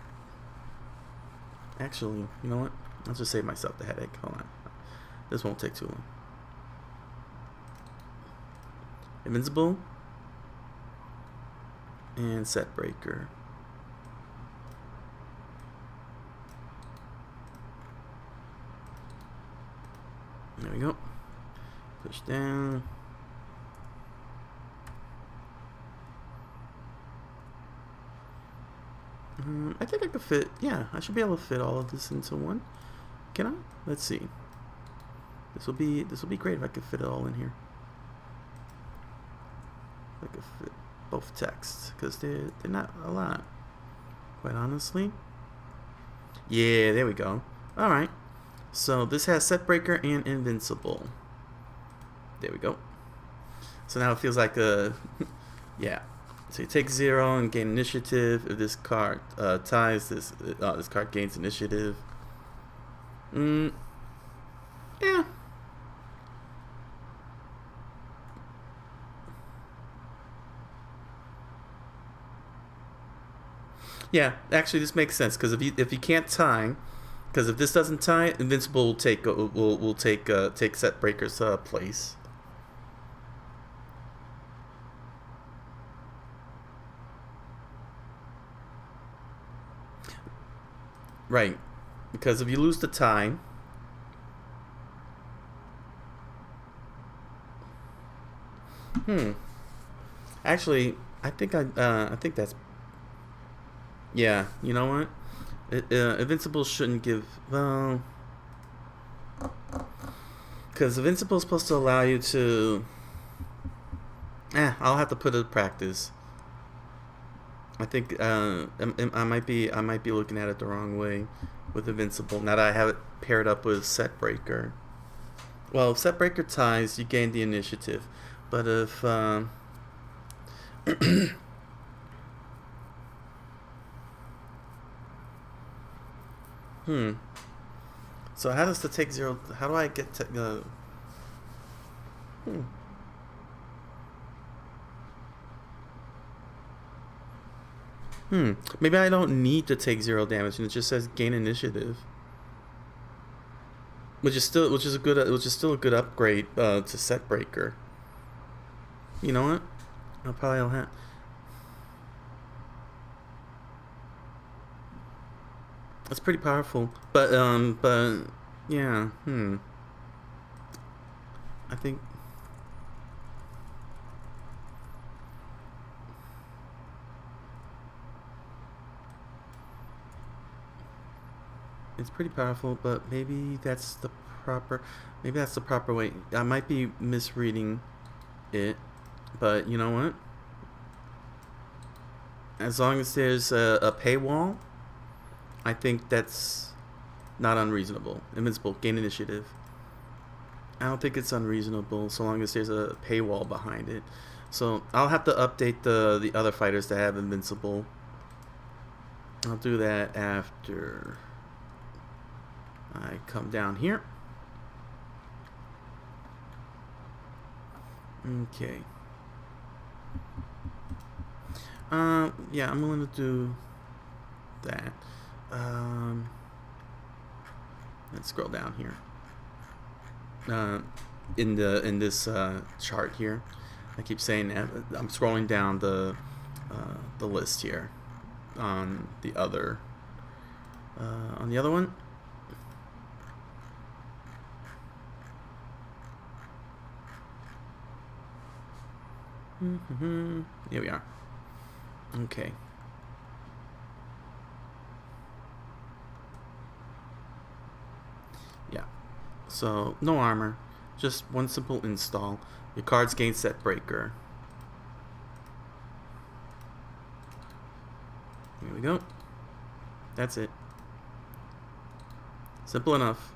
[SPEAKER 1] Actually, you know what? I'll just save myself the headache. Hold on. This won't take too long. Invincible and set breaker. There we go. Push down. I think I could fit. Yeah, I should be able to fit all of this into one. Can I? Let's see. This will be great if I could fit it all in here. I could fit both texts because they're not a lot, quite honestly. Yeah, there we go. All right. So this has set breaker and invincible. There we go. So now it feels like a yeah. So you take 0 and gain initiative. If this card ties, this card gains initiative. Yeah. Yeah, actually, this makes sense because if you can't tie, because if this doesn't tie, invincible will take set breaker's place. Right, because if you lose the tie, actually, I think that's. Yeah, you know what? Invincible shouldn't give. Well, because Invincible is supposed to allow you to. I'll have to put it to practice. I think I might be looking at it the wrong way with Invincible. Now that I have it paired up with Set Breaker. Well, if Set Breaker ties, you gain the initiative, but if So how does the take 0? How do I get to Maybe I don't need to take 0 damage, and it just says gain initiative, which is still a good upgrade to Set Breaker. You know what? I'll have. That's pretty powerful, but yeah, I think. It's pretty powerful, but maybe that's the proper way. I might be misreading it, but you know what? As long as there's a paywall, I think that's not unreasonable. Invincible, gain initiative. I don't think it's unreasonable so long as there's a paywall behind it. So I'll have to update the other fighters to have invincible. I'll do that after I come down here. Okay. Yeah, I'm willing to do that. Let's scroll down here. In this chart here, I keep saying that I'm scrolling down the list here on the other one. Here we are. Okay. Yeah. So no armor, just one simple install. Your cards gain set breaker. Here we go. That's it. Simple enough.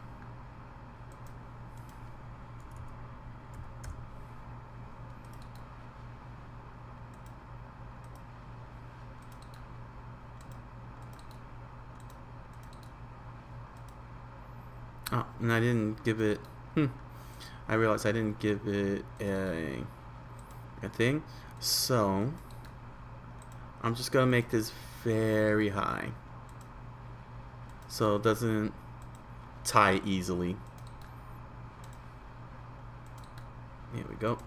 [SPEAKER 1] Oh, and I didn't give it. I realized I didn't give it a thing. So I'm just gonna make this very high, so it doesn't tie easily. Here we go.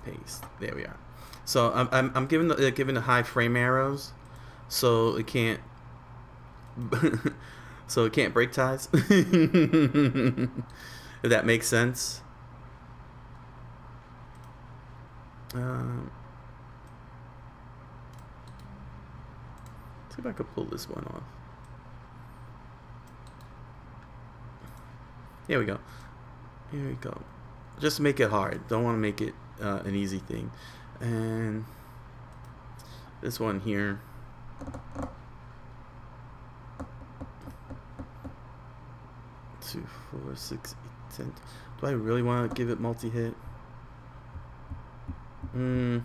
[SPEAKER 1] Paste. There we are. So I'm giving the high frame arrows, so it can't. So it can't break ties. If that makes sense. Let's see if I could pull this one off. Here we go. Here we go. Just make it hard. Don't want to make it an easy thing. And this one here. 2, 4, 6, 8, 10. Do I really want to give it multi-hit? You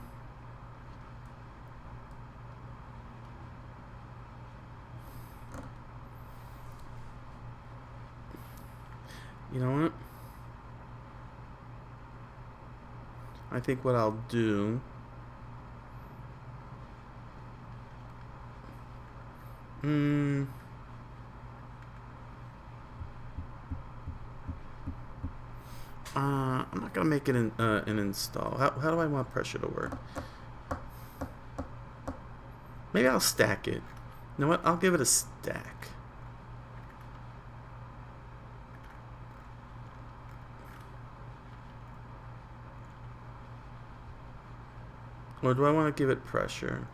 [SPEAKER 1] know what? I think what I'll do. I'm not gonna make it an install. How do I want pressure to work? Maybe I'll stack it. You know what? I'll give it a stack. Or do I want to give it pressure?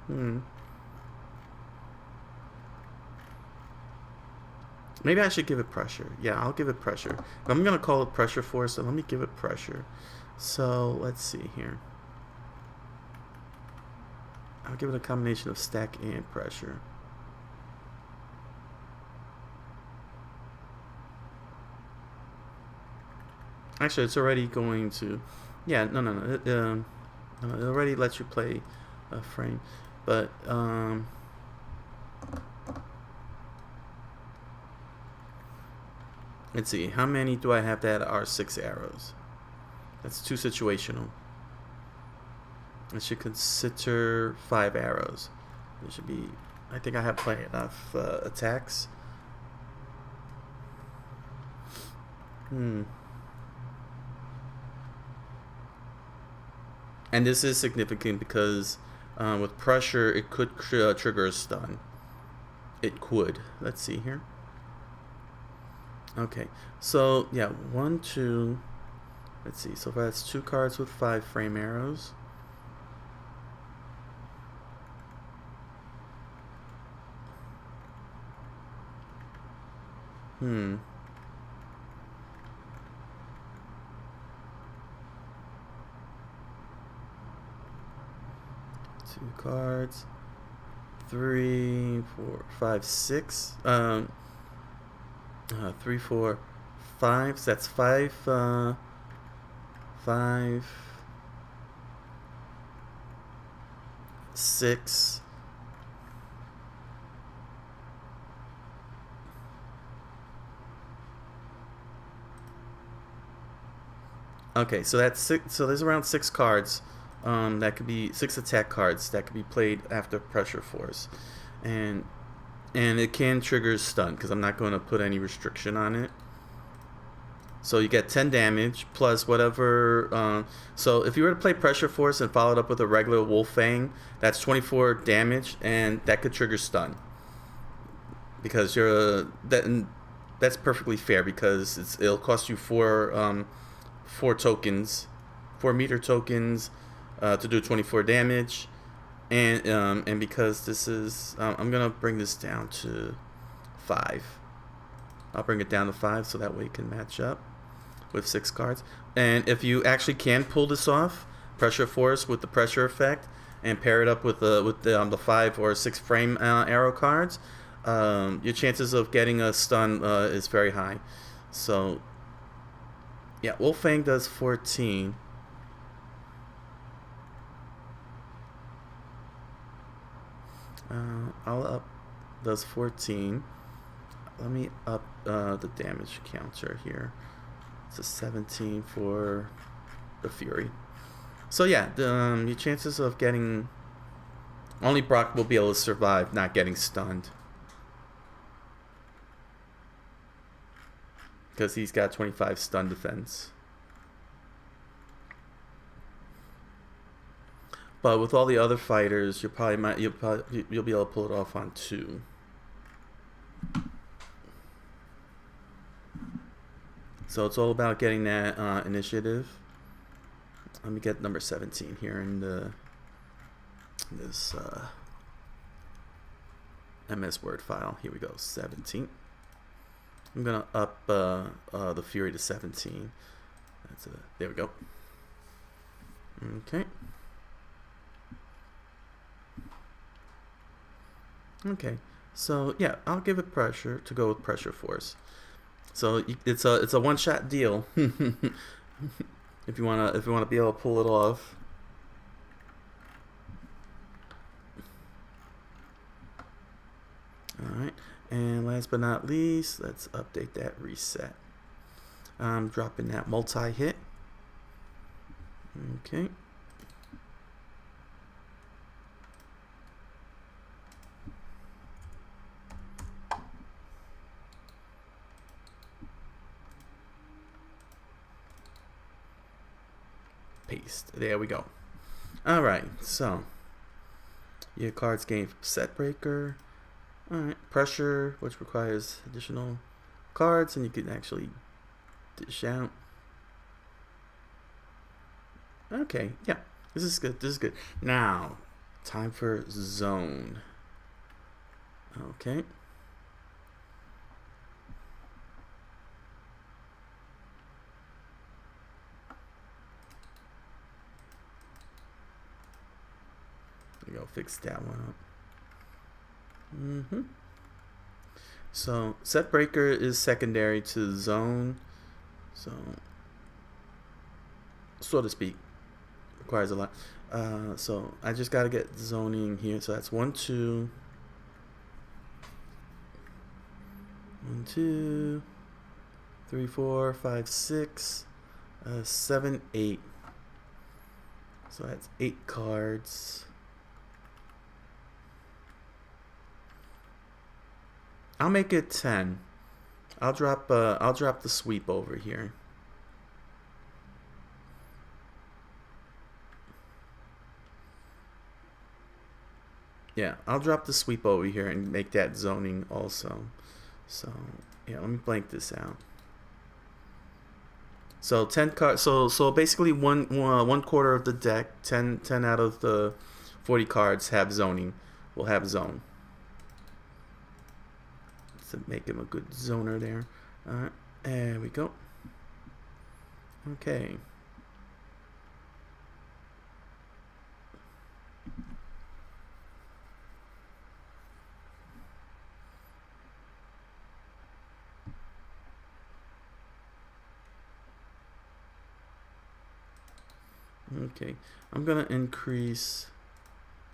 [SPEAKER 1] Maybe I should give it pressure. Yeah, I'll give it pressure. I'm going to call it pressure force, so let me give it pressure. So, let's see here. I'll give it a combination of stack and pressure. Actually, it's already going to... Yeah, no. It already lets you play a frame. But, let's see, how many do I have that are 6 arrows? That's 2 situational. I should consider 5 arrows. There should be, I think I have plenty enough attacks. And this is significant because with pressure, it could trigger a stun. It could. Let's see here. Okay, so yeah, 1, 2. Let's see. So far, that's 2 cards with 5 frame arrows. Hmm. 2 cards. 3, 4, 5, 6. 3, 4, 5. So that's 5. 5, 6. Okay, so that's 6. So there's around 6 cards. That could be 6 attack cards that could be played after Pressure Force, and it can trigger stun because I'm not going to put any restriction on it. So you get 10 damage plus whatever. So if you were to play Pressure Force and follow it up with a regular Wolf Fang, that's 24 damage, and that could trigger stun. Because that's perfectly fair because it'll cost you 4 tokens, 4 meter tokens, to do 24 damage, and because this is, I'm gonna bring this down to 5. I'll bring it down to 5 so that way it can match up with 6 cards. And if you actually can pull this off, Pressure Force with the pressure effect, and pair it up with the 5 or 6 frame arrow cards, your chances of getting a stun is very high. So yeah, Wolf Fang does 14. I'll up does 14. Let me up the damage counter here. It's a 17 for the Fury. So yeah, your chances of getting, only Brock will be able to survive not getting stunned, because he's got 25 stun defense. But with all the other fighters, you'll be able to pull it off on 2. So it's all about getting that initiative. Let me get number 17 here in this MS Word file. Here we go, 17. I'm gonna up the Fury to 17. There we go. Okay. Okay, so yeah, I'll give it pressure to go with Pressure Force. So it's a one-shot deal. if you wanna be able to pull it off. All right, and last but not least, let's update that reset. I'm dropping that multi-hit. Okay. Paste. There we go. Alright, so your cards gain Set Breaker. Alright, Pressure, which requires additional cards, and you can actually dish out. Okay, yeah, this is good. This is good. Now, time for Zone. Okay. Go fix that one up. So Set Breaker is secondary to Zone, so to speak, requires a lot. So I just gotta get zoning here. So that's 1, 2, 1, 2, 3, 4, 5, 6, 7, 8. So that's 8 cards. I'll make it 10. I'll drop the sweep over here. Yeah, I'll drop the sweep over here and make that zoning also. So yeah, let me blank this out. So 10 cards. So basically one quarter of the deck, 10 out of the 40 cards have zoning. Will have zone. to make him a good zoner there. Alright, there we go. Okay. Okay, I'm gonna increase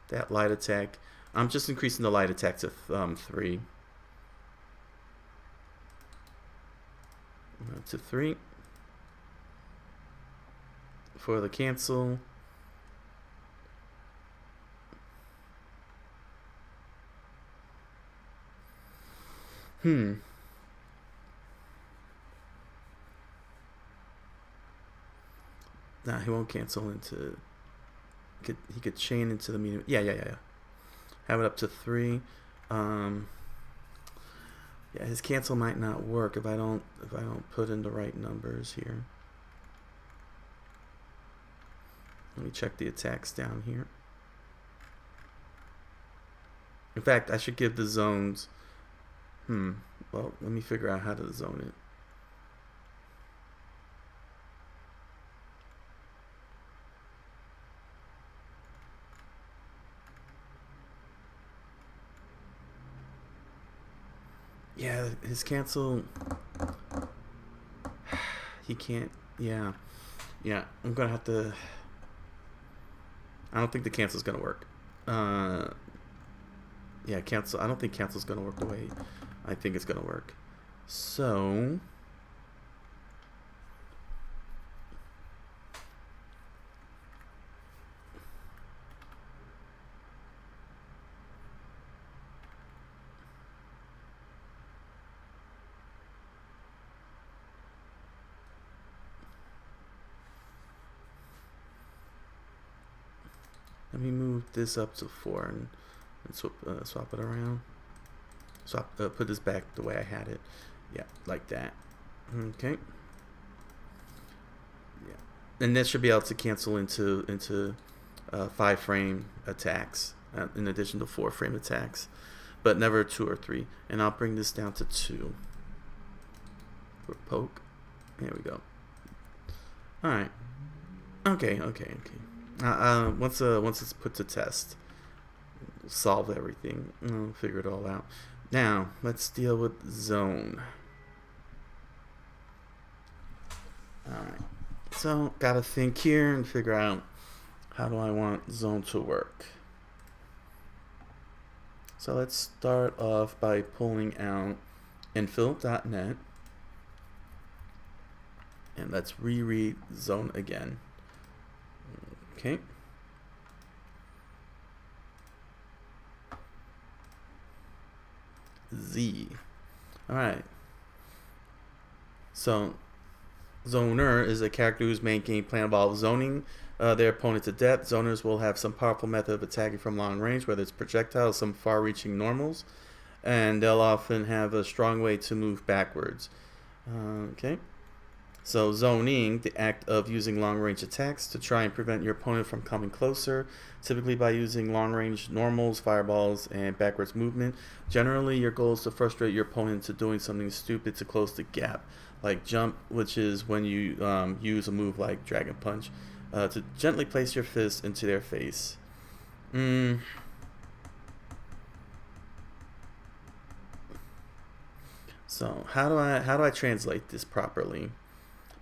[SPEAKER 1] that light attack. I'm just increasing the light attack to 3. To 3 for the cancel. Nah, he won't cancel into. He could chain into the medium. Yeah. Have it up to 3. Yeah, his cancel might not work if I don't put in the right numbers here. Let me check the attacks down here. In fact, I should give the zones. Well, let me figure out how to zone it. Yeah, his cancel. He can't. Yeah. I'm gonna have to. I don't think the cancel's gonna work. Yeah, cancel. I don't think cancel's gonna work the way I think it's gonna work. So. Let me move this up to 4 and swap it around. Put this back the way I had it. Yeah, like that. Okay. Yeah, and that should be able to cancel into 5-frame attacks in addition to 4-frame attacks, but never 2 or 3. And I'll bring this down to 2 for poke. There we go. All right. Okay. Once it's put to test, we'll solve everything. We'll figure it all out. Now let's deal with zone. All right. So gotta think here and figure out how do I want zone to work. So let's start off by pulling out infill.net and let's reread zone again. Okay. Z. Alright. So, zoner is a character whose main game plan involves zoning their opponent to death. Zoners will have some powerful method of attacking from long range, whether it's projectiles, some far-reaching normals, and they'll often have a strong way to move backwards. Okay. So zoning, the act of using long-range attacks to try and prevent your opponent from coming closer, typically by using long-range normals, fireballs, and backwards movement. Generally, your goal is to frustrate your opponent into doing something stupid to close the gap, like jump, which is when you use a move like Dragon Punch, to gently place your fist into their face. So how do I translate this properly?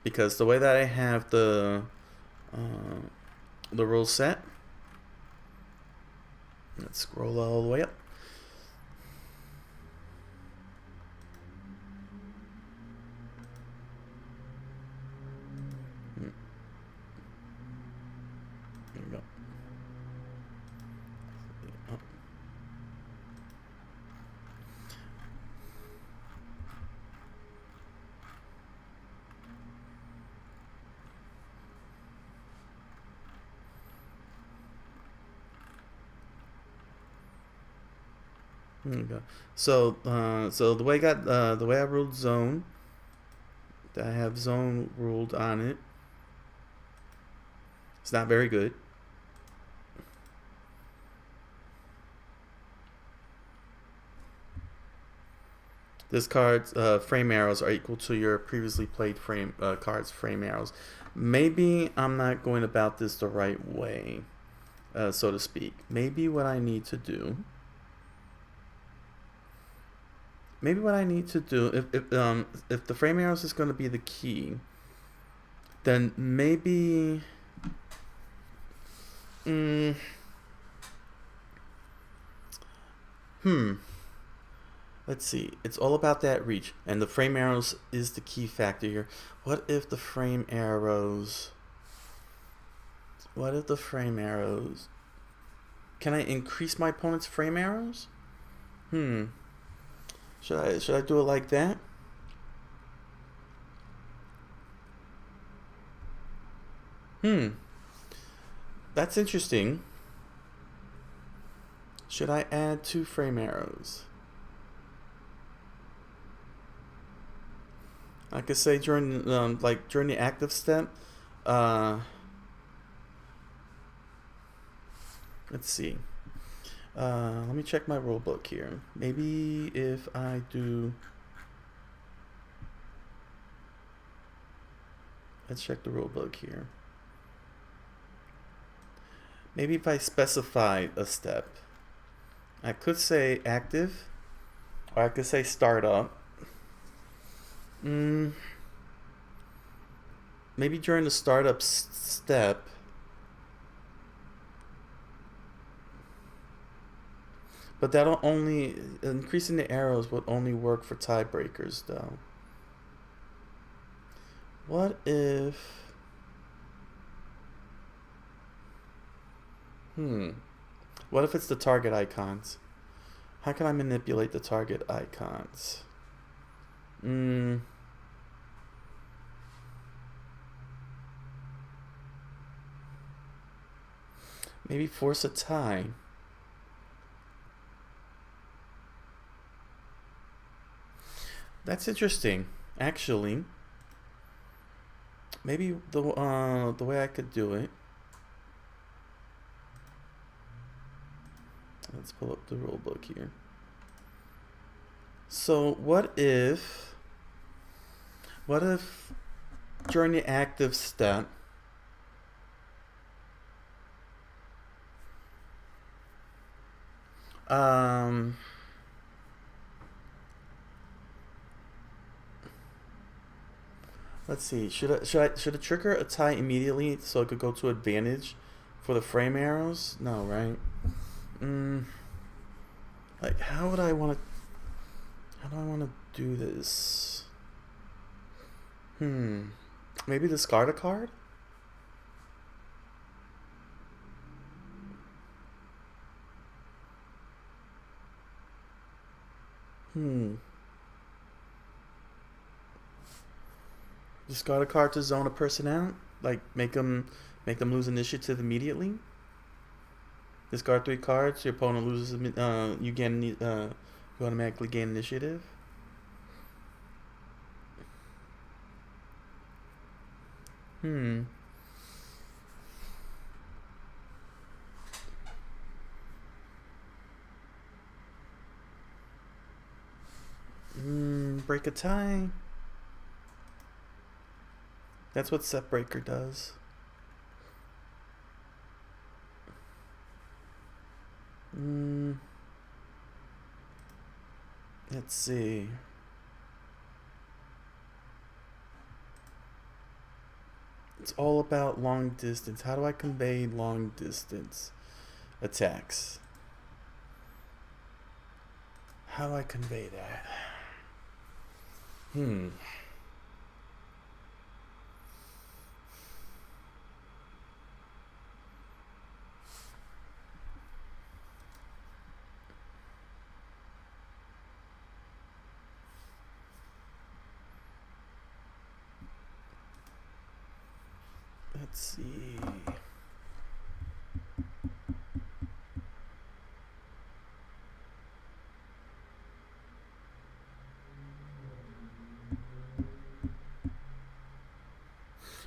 [SPEAKER 1] Because the way that I have the rules set, let's scroll all the way up. There we go. There you go. So, the way I ruled zone, I have zone ruled on it. It's not very good. This card's frame arrows are equal to your previously played frame card's frame arrows. Maybe I'm not going about this the right way, so to speak. Maybe what I need to do. Maybe what I need to do, if the frame arrows is going to be the key, then maybe. Let's see. It's all about that reach, and the frame arrows is the key factor here. What if the frame arrows? What if the frame arrows? Can I increase my opponent's frame arrows? Should I do it like that? That's interesting. Should I add 2 frame arrows? I could say during during the active step. Let's see. Let me check my rule book here. Maybe if I do. Let's check the rule book here. Maybe if I specify a step, I could say active, or I could say startup. Maybe during the startup step, but that'll only, increasing the arrows would only work for tiebreakers though. What if, what if it's the target icons? How can I manipulate the target icons? Maybe force a tie. That's interesting, actually. Maybe the way I could do it. Let's pull up the rule book here. So what if during the active step, let's see, should it trigger a tie immediately so it could go to advantage for the frame arrows? No, right? Like how do I want to do this? Maybe discard a card? Discard a card to zone a person out? Like make them lose initiative immediately? Discard 3 cards, your opponent loses, you automatically gain initiative? Break a tie. That's what Set Breaker does. Let's see. It's all about long distance. How do I convey long distance attacks? How do I convey that? Let's see.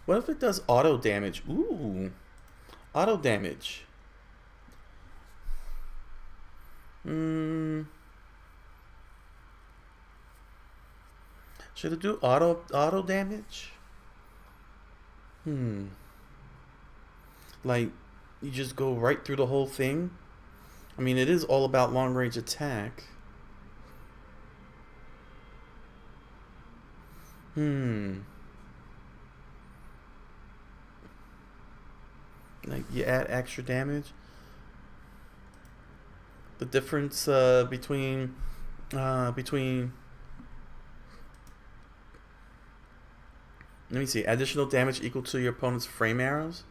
[SPEAKER 1] What if it does auto damage? Ooh, auto damage. Should it do auto damage? Like, you just go right through the whole thing? I mean, it is all about long range attack. Like, you add extra damage. The difference between let me see, additional damage equal to your opponent's frame arrows.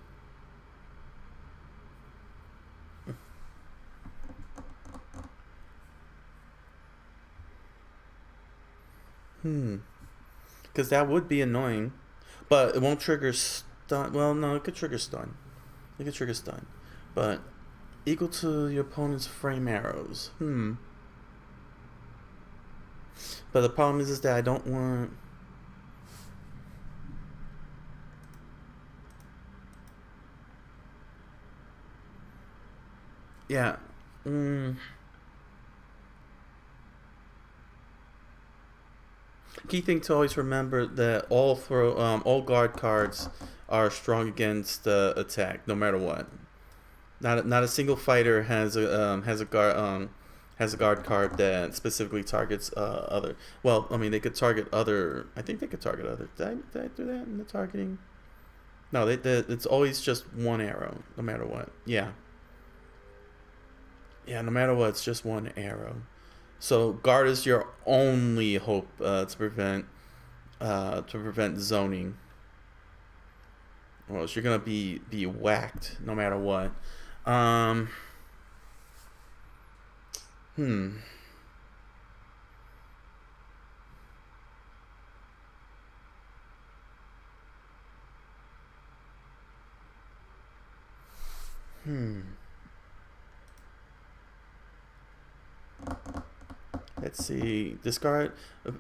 [SPEAKER 1] Because that would be annoying, but it won't trigger stun. Well, no, it could trigger stun. It could trigger stun, but equal to your opponent's frame arrows. But the problem is that I don't want. Yeah. Key thing to always remember that all guard cards are strong against attack, no matter what. Not a single fighter has a guard card that specifically targets other. Well, I mean, they could target other. I think they could target other. Did I do that in the targeting? No, it's always just one arrow, no matter what. Yeah. Yeah, no matter what, it's just one arrow. So guard is your only hope to prevent zoning. Or else you're gonna be whacked no matter what. Let's see. Discard.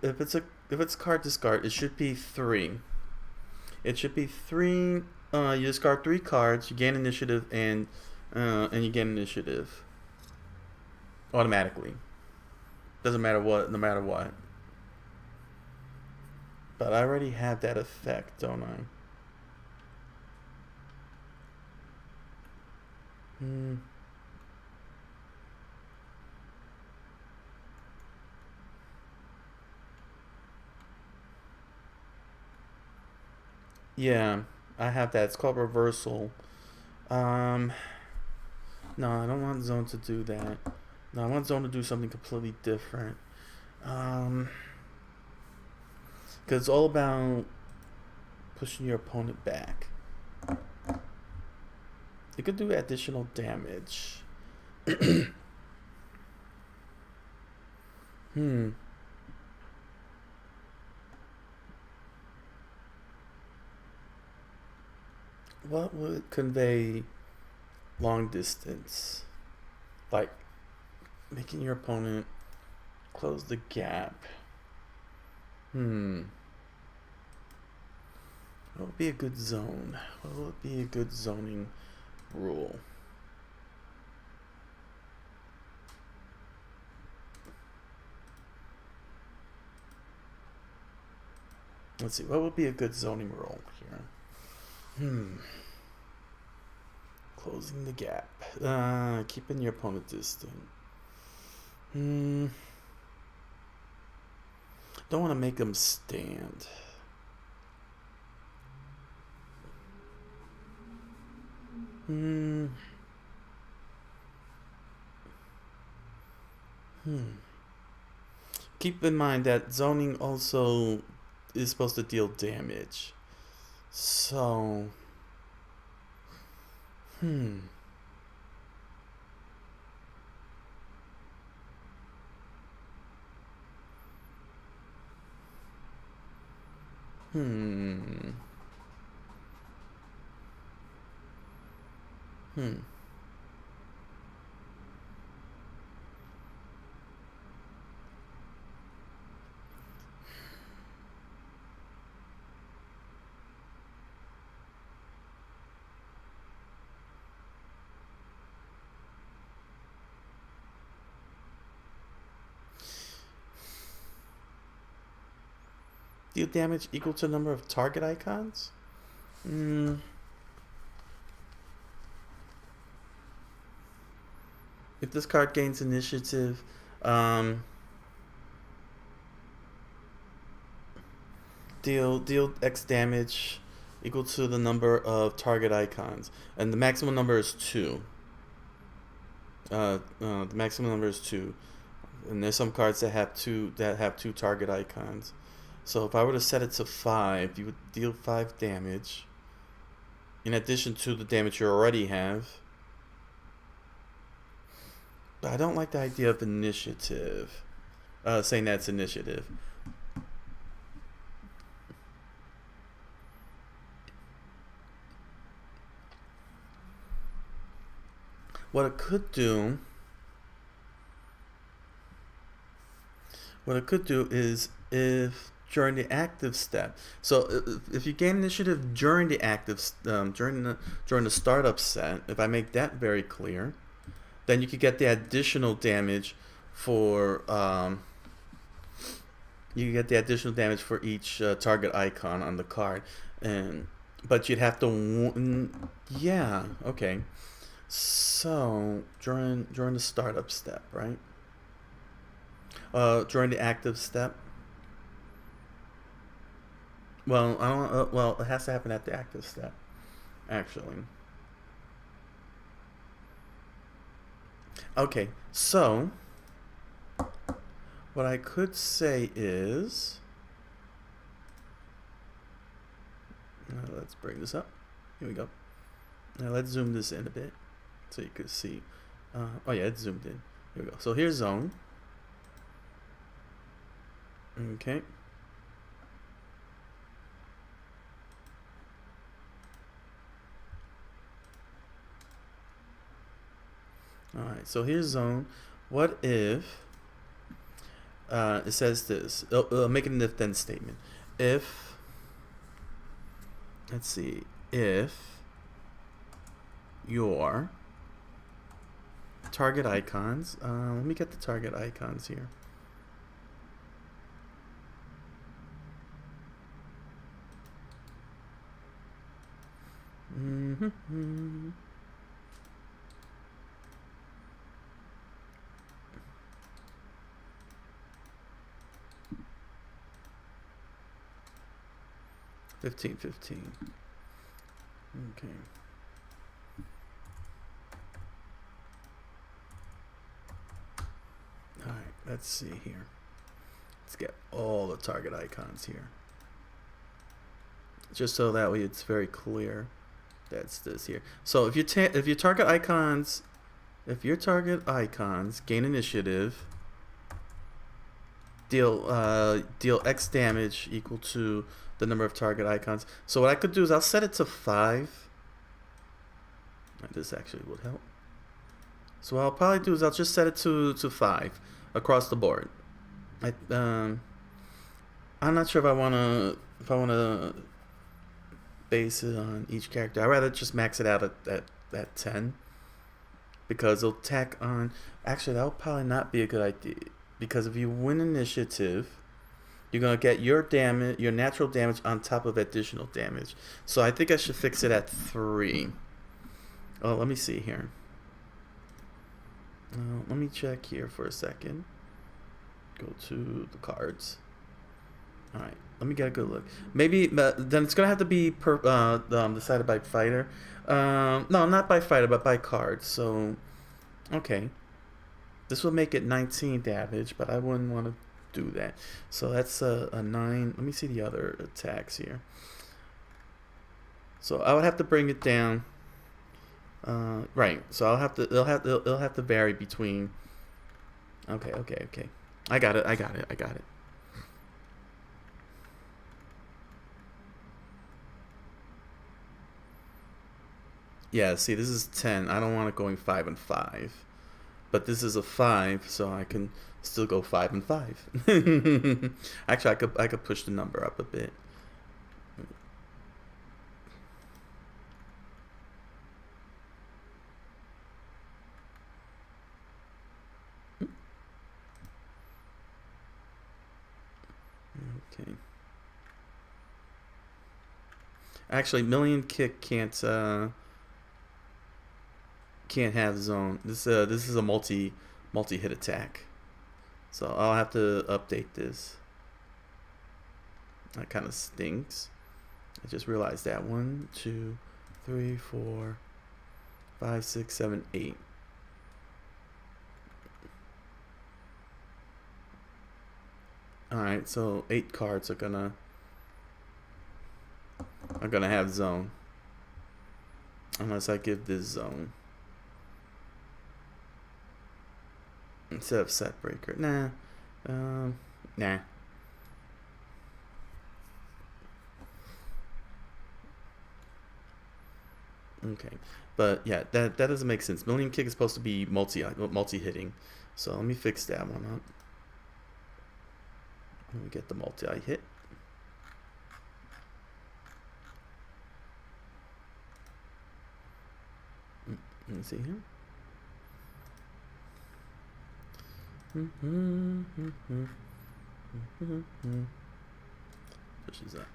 [SPEAKER 1] If it's card discard, it should be 3. It should be 3. You discard 3 cards. You gain initiative and you gain initiative automatically. Doesn't matter what. No matter what. But I already have that effect, don't I? Yeah, I have that. It's called reversal. No, I don't want Zone to do that. No, I want Zone to do something completely different. Because it's all about pushing your opponent back. It could do additional damage. What would convey long distance? Like making your opponent close the gap. What would be a good zone? What would be a good zoning rule? Let's see, what would be a good zoning rule here? Closing the gap. Keeping your opponent distant. Don't want to make them stand. Keep in mind that zoning also is supposed to deal damage. So, Deal damage equal to the number of target icons? If this card gains initiative, deal X damage equal to the number of target icons, and the maximum number is 2. The maximum number is 2, and there's some cards that have two target icons. So if I were to set it to 5, you would deal 5 damage in addition to the damage you already have. But I don't like the idea of initiative. Saying that's initiative. What it could do is, if during the active step, so if you gain initiative during the active during the startup set, if I make that very clear, then you could get the additional damage for each target icon on the card, but you'd have to yeah, okay. So during the startup step, right? During the active step. Well, I don't. Well, it has to happen at the active step, actually. Okay, so what I could say is, let's bring this up. Here we go. Now let's zoom this in a bit so you could see. Oh yeah, it's zoomed in. Here we go. So here's zone. Okay. Alright, so here's zone. What if it says this? Make it an if then statement. If, let's see, if your target icons, let me get the target icons here. Mm-hmm. $15. Okay. All right, let's see here. Let's get all the target icons here. Just so that way it's very clear. That's this here. So if your target icons gain initiative, deal X damage equal to the number of target icons. So what I could do is I'll set it to 5. This actually would help. So what I'll probably do is I'll just set it to 5 across the board. I'm not sure if I wanna base it on each character. I'd rather just max it out at 10, because it'll tack on. Actually, that would probably not be a good idea, because if you win initiative, you're gonna get your natural damage on top of additional damage. So I think I should fix it at 3. Oh, let me see here. Let me check here for a second. Go to the cards. All right, let me get a good look. Maybe then it's gonna have to be decided by fighter. No, not by fighter, but by card. So, okay, this will make it 19 damage, but I wouldn't want to do that. So that's a 9. Let me see the other attacks here. So I would have to bring it down. Right. So it'll have to vary between. Okay. I got it. Yeah, see, this is 10. I don't want it going 5 and 5. But this is a 5, so I can still go 5 and 5. Actually, I could push the number up a bit. Okay. Actually, million kick can't have zone. This is a multi-hit attack. So I'll have to update this. That kind of stinks. I just realized that. 1, 2, 3, 4, 5, 6, 7, 8. Alright, so 8 cards are gonna have zone. Unless I give this zone. Instead of set breaker. Nah. Nah. Okay. But yeah, that doesn't make sense. Million kick is supposed to be multi-hitting. So let me fix that one up. Let me get the multi-hit. Let me see here. Pushes up.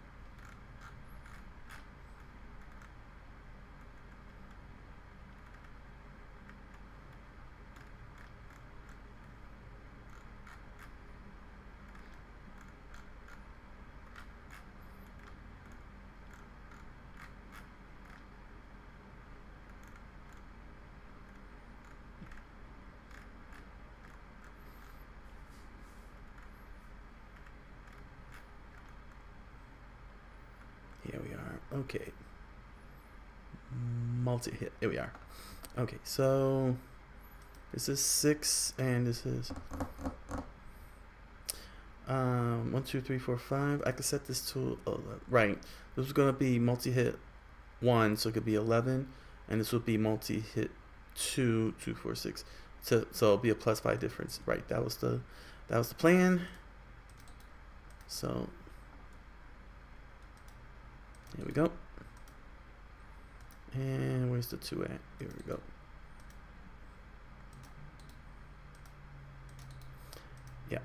[SPEAKER 1] Here we are. Okay. Multi-hit. Here we are. Okay, so this is 6 and this is 1, 2, 3, 4, 5. I could set this to right. This is gonna be multi-hit 1, so it could be 11, and this would be multi-hit 2, 2, 4, 6. So it'll be a +5 difference. Right. That was the plan. So here we go. And where's the 2 at? Here we go. Yeah.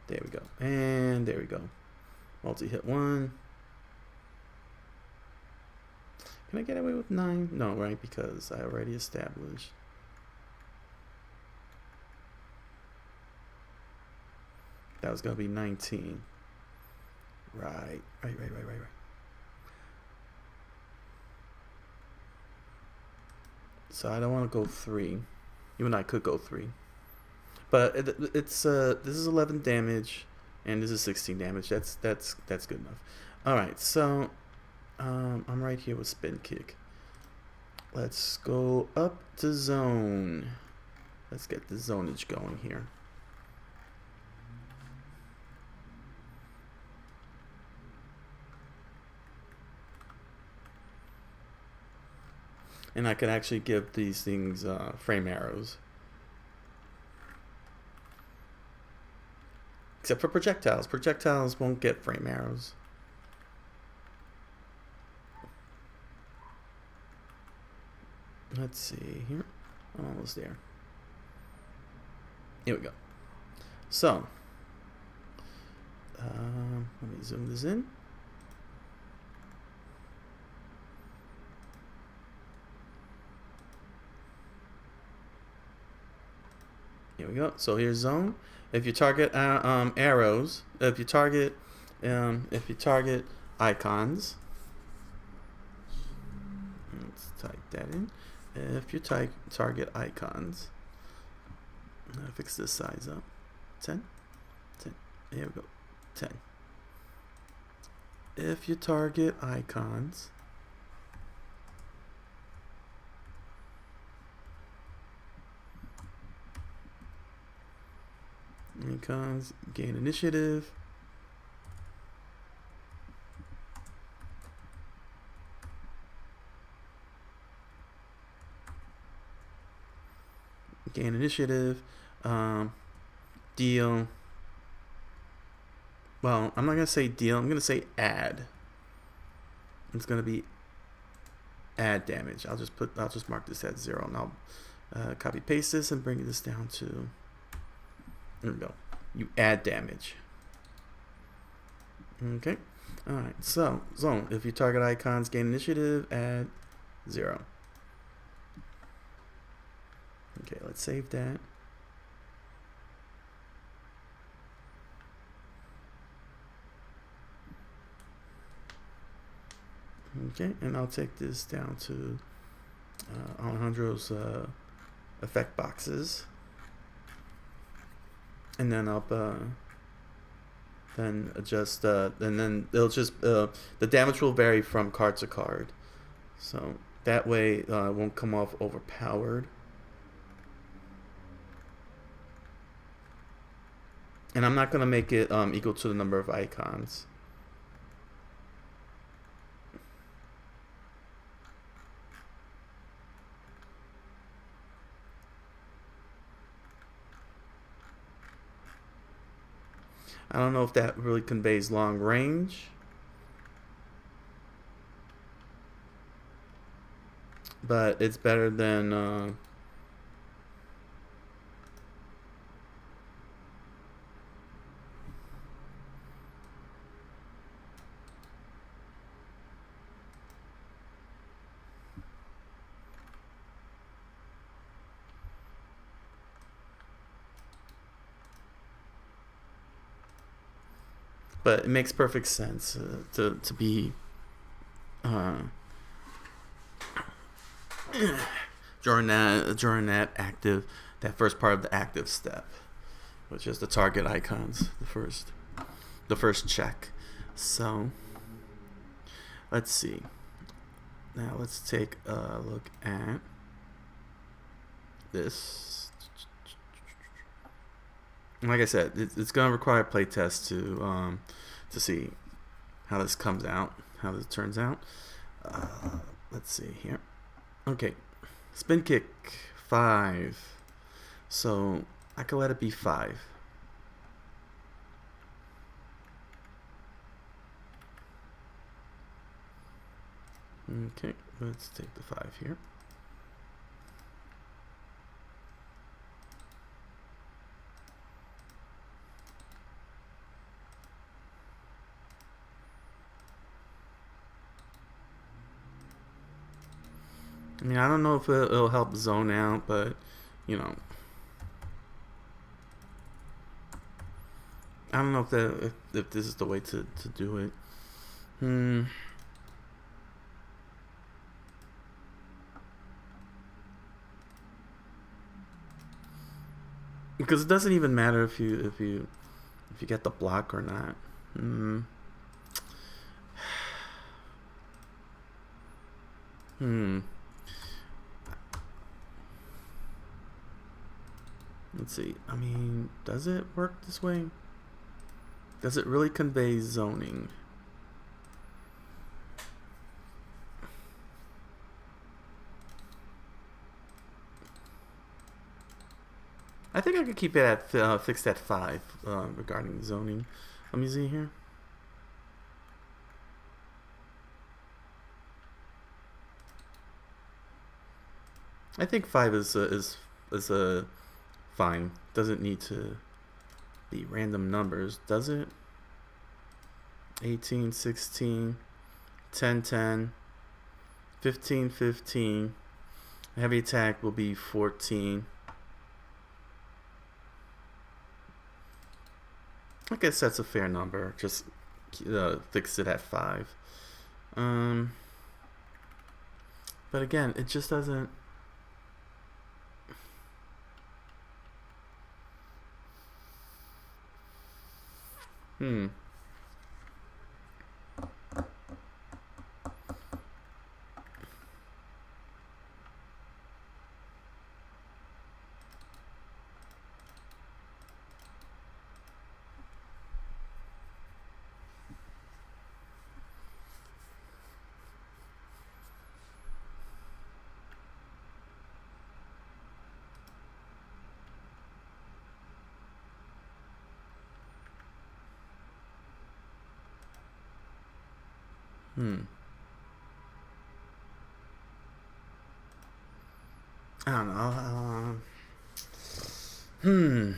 [SPEAKER 1] There we go. And there we go. Multi-hit 1. Can I get away with 9? No, right? Because I already established. That was going to be 19. Right. So I don't want to go 3. Even though I could go 3. But it's this is 11 damage and this is 16 damage. That's good enough. All right. So I'm right here with spin kick. Let's go up to zone. Let's get the zonage going here. And I can actually give these things frame arrows. Except for projectiles. Projectiles won't get frame arrows. Let's see here. I'm almost there. Here we go. So, let me zoom this in. Here we go. So here's zone. If you target arrows, if you target icons, let's type that in. If you target icons, I'll fix this size up. 10. Here we go. 10. If you target icons, gain initiative. Gain initiative. Deal. Well, I'm not gonna say deal. I'm gonna say add. It's gonna be add damage. I'll just mark this at 0, and I'll copy paste this and bring this down to. There we go. You add damage. Okay. Alright, so zone. If you target icons gain initiative, add 0. Okay, let's save that. Okay, and I'll take this down to Alejandro's effect boxes. And then I'll then adjust, and then it'll just, the damage will vary from card to card. So that way it won't come off overpowered. And I'm not going to make it equal to the number of icons. I don't know if that really conveys long range. But it's better than... but it makes perfect sense to be during that active, that first part of the active step, which is the target icons, the first check. So let's see. Now let's take a look at this. Like I said, it's going to require a playtest to see how this comes out, how this turns out. Let's see here. Okay, spin kick 5. So I could let it be 5. Okay, let's take the 5 here. I mean, I don't know if it'll help zone out, but, you know. I don't know if this is the way to do it. Because it doesn't even matter if you get the block or not. Let's see. I mean, does it work this way? Does it really convey zoning? I think I could keep it at fixed at 5 regarding zoning. Let me see here. I think 5 is fine. Doesn't need to be random numbers, does it? 18, 16, 10, 10, 15, 15. Heavy attack will be 14. I guess that's a fair number. Just fix it at 5. But again, it just doesn't. I don't know.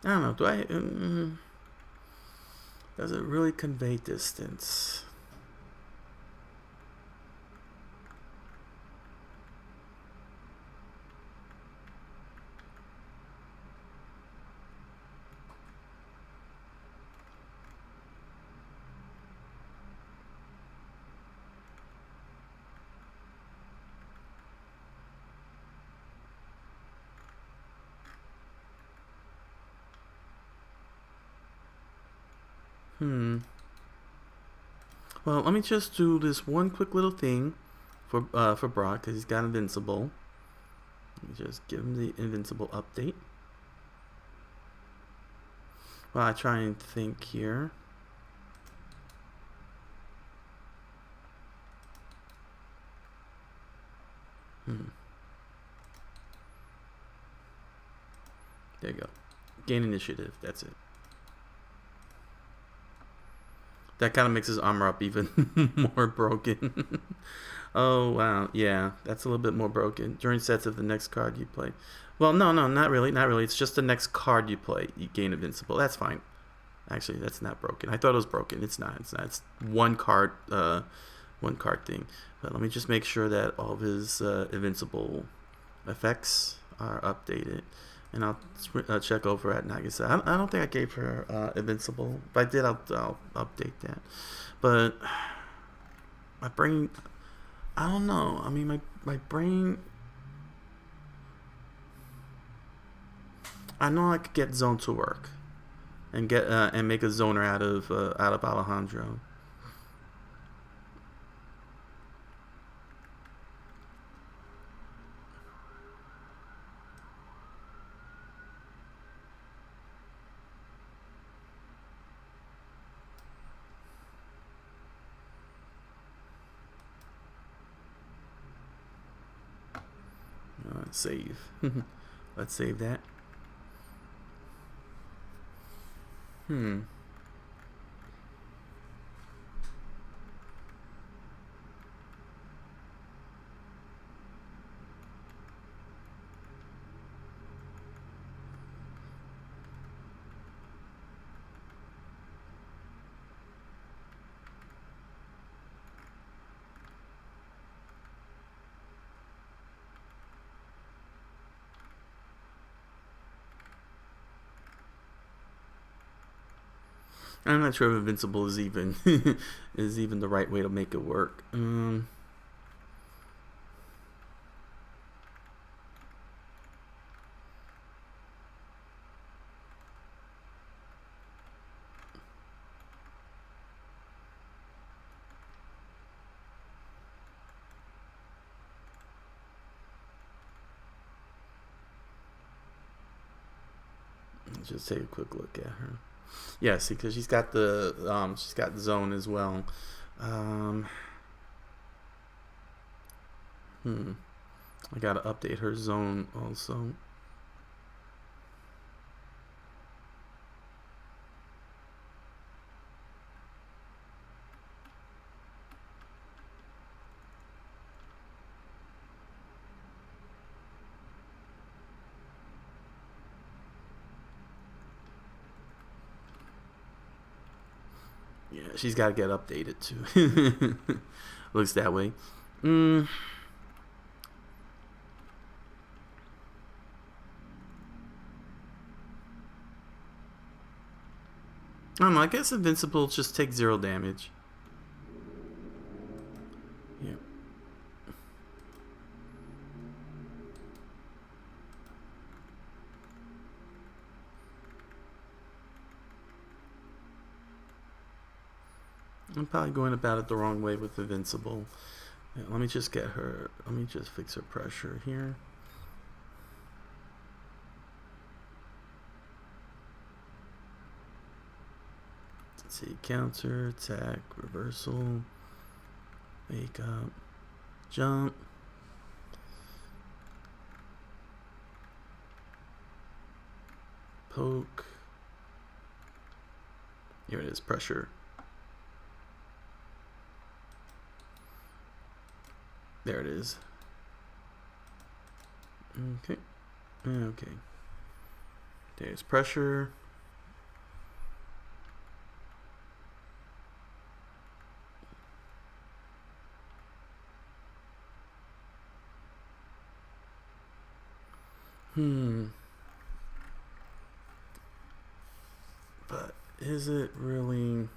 [SPEAKER 1] I don't know. Do I? Does it really convey distance? Well, let me just do this one quick little thing for Brock, because he's got invincible. Let me just give him the invincible update. Well, I try and think here. There you go. Gain initiative. That's it. That kind of makes his armor up even more broken. Oh, wow. Yeah, that's a little bit more broken. During sets of the next card you play. Well, no, not really. Not really. It's just the next card you play. You gain invincible. That's fine. Actually, that's not broken. I thought it was broken. It's not. It's not. It's one card thing. But let me just make sure that all of his invincible effects are updated. And I'll check over at Nagisa. I don't think I gave her invincible. If I did, I'll update that. But my brain, I don't know. I mean, my brain. I know I could get Zone to work, and get and make a zoner out of Alejandro. Save. Let's save that. I'm not sure if invincible is even the right way to make it work. Let's just take a quick look at her. Yeah, see, because she's got the zone as well. I gotta update her zone also. Yeah, she's got to get updated too. Looks that way. I don't know. I guess invincible just takes 0 damage. Yeah. I'm probably going about it the wrong way with invincible. Yeah, let me just get her. Let me just fix her pressure here. Let's see, counter, attack, reversal, wake up, jump. Poke. Here it is, pressure. There it is. Okay. Okay. There's pressure. But is it really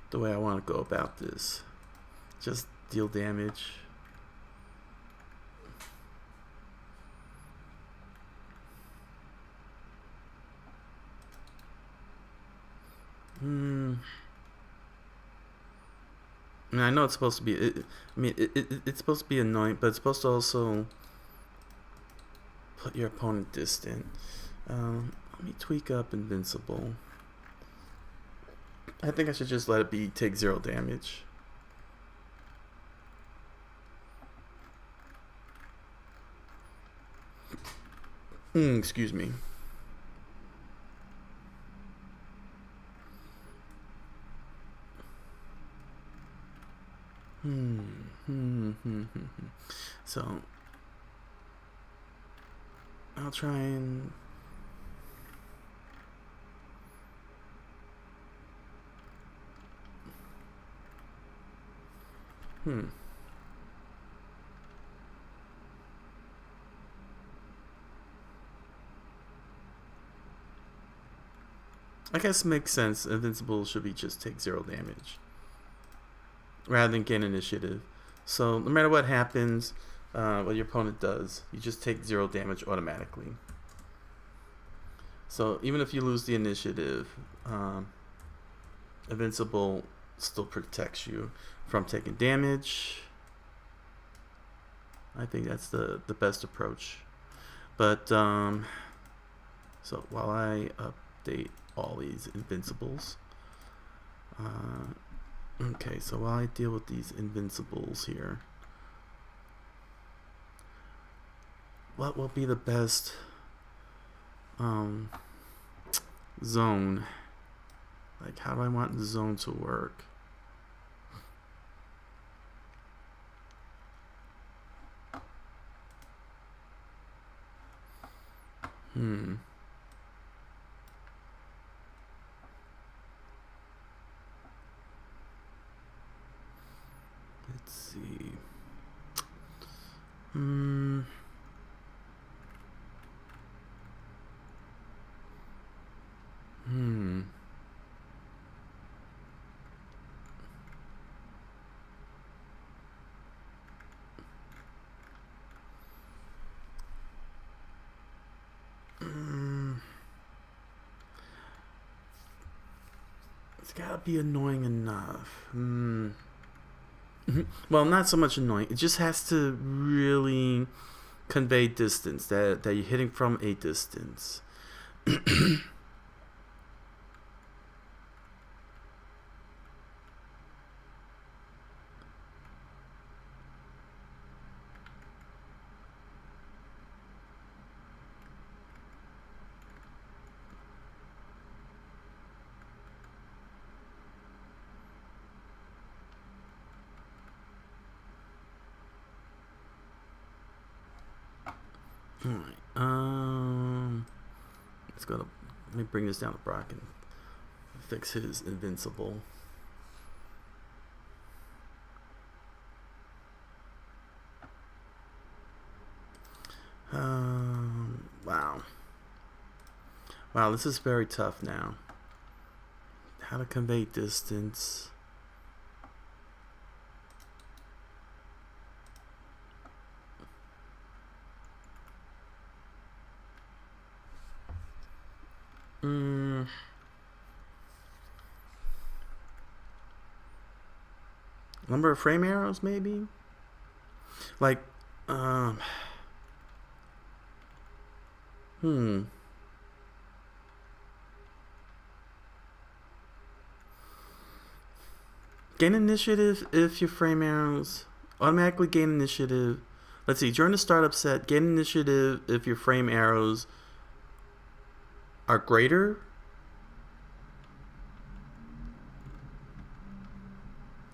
[SPEAKER 1] the way I want to go about this? Just deal damage. I mean, I know it's supposed to be. It's supposed to be annoying, but it's supposed to also put your opponent distant. Let me tweak up invincible. I think I should just let it be take 0 damage. Excuse me. So I'll try and I guess it makes sense. Invincible should be just take 0 damage rather than gain initiative. So no matter what happens, what your opponent does, you just take 0 damage automatically. So even if you lose the initiative, Invincible still protects you from taking damage. I think that's the best approach. But so while I update all these invincibles, okay, so while I deal with these invincibles here, what will be the best zone? Like, how do I want the zone to work? Let's see. It's gotta be annoying enough. Well, not so much annoying. It just has to really convey distance, that you're hitting from a distance. Alright, let's go to, let me bring this down to Brock and fix his invincible. Wow, this is very tough now. How to convey distance. Number of frame arrows, maybe? Like, Gain initiative if your frame arrows automatically gain initiative. Let's see, during the startup set, gain initiative if your frame arrows are greater.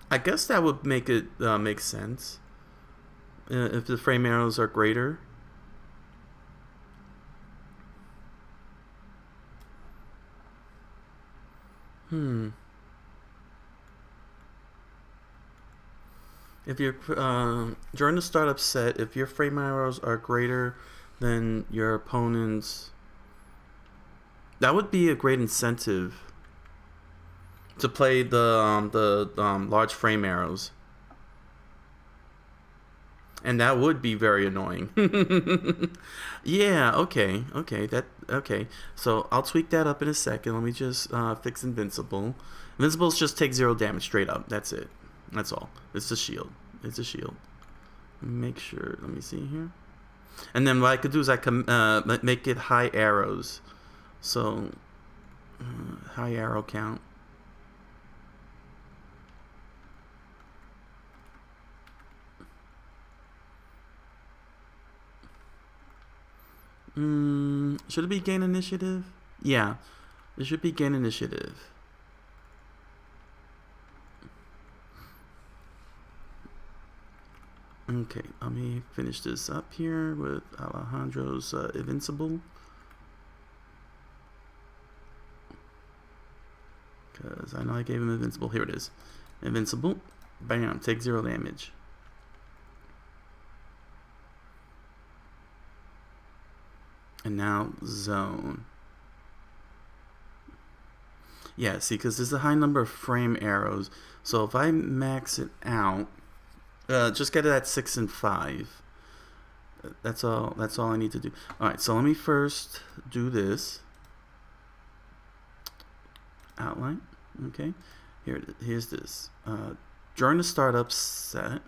[SPEAKER 1] I guess that would make it make sense. if the frame arrows are greater. If you're during the startup set, if your frame arrows are greater than your opponent's, that would be a great incentive to play the large frame arrows, and that would be very annoying. Yeah. Okay. So I'll tweak that up in a second. Let me just fix invincible. Invincibles just take 0 damage straight up. That's it. That's all. It's a shield. It's a shield. Make sure. Let me see here. And then what I could do is I can make it high arrows. So high arrow count. Should it be gain initiative? Yeah, it should be gain initiative. Okay, let me finish this up here with Alejandro's Invincible. Because I know I gave him Invincible. Here it is. Invincible. Bam. Take 0 damage. And now zone. Yeah, see, because there's a high number of frame arrows. So if I max it out, just get it at 6 and 5. That's all I need to do. Alright, so let me first do this. Outline. Okay. Here's this. During the startup set.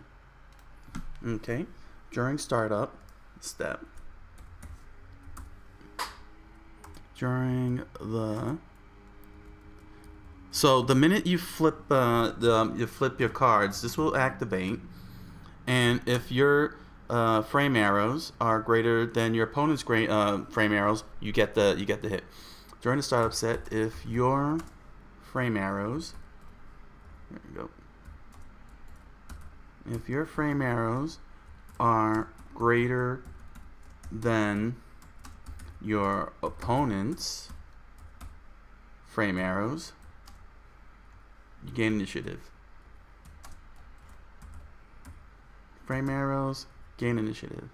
[SPEAKER 1] Okay. During startup step. During the, so the minute you flip you flip your cards, this will activate, and if your frame arrows are greater than your opponent's frame arrows, you get the hit. During the startup set, if your frame arrows, there you go. If your frame arrows are greater than your opponent's frame arrows, you gain initiative. Frame arrows, gain initiative.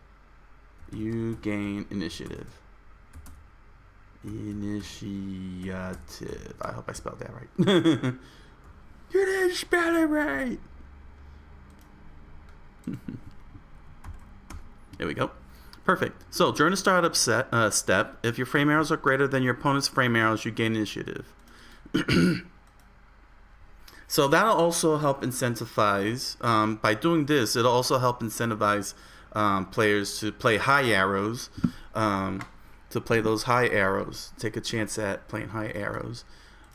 [SPEAKER 1] You gain initiative. Initiative. I hope I spelled that right. You didn't spell it right. There we go. Perfect. So during the startup step, if your frame arrows are greater than your opponent's frame arrows, you gain initiative. So that'll also help incentivize. By doing this, it'll also help incentivize players to play high arrows, to play those high arrows. Take a chance at playing high arrows,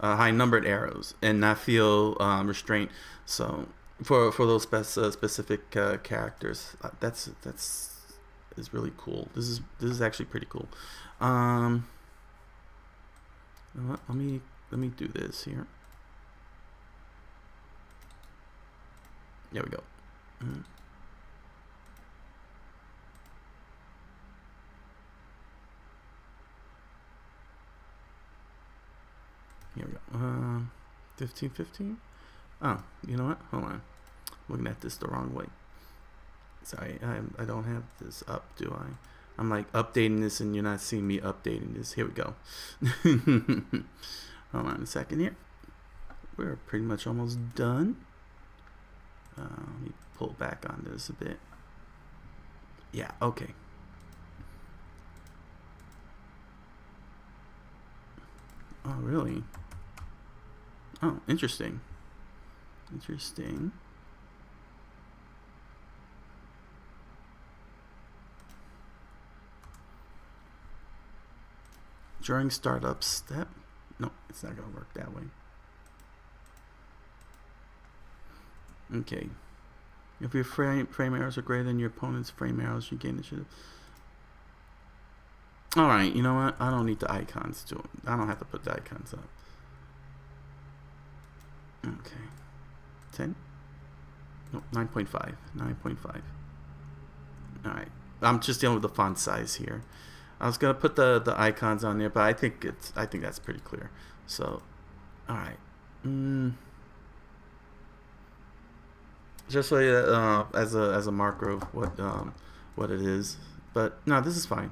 [SPEAKER 1] high numbered arrows, and not feel restraint. So for those specific characters, that's is really cool. This is actually pretty cool. You know what? Let me do this here. There we go. Here we go. 15. Oh, you know what? Hold on. Looking at this the wrong way. Sorry, I don't have this up, do I? I'm like updating this and you're not seeing me updating this. Here we go. Hold on a second here. We're pretty much almost done. Let me pull back on this a bit. Yeah, okay. Oh, really? Oh, interesting. Interesting. During startup step. No, it's not going to work that way. Okay. If your frame arrows are greater than your opponent's frame arrows, you gain initiative. Alright, you know what? I don't need the icons to it. I don't have to put the icons up. Okay. 10? No, 9.5. 9.5. All right, I'm just dealing with the font size here. I was gonna put the icons on there, but I think that's pretty clear. So, all right, just so as a marker of what it is. But no, this is fine.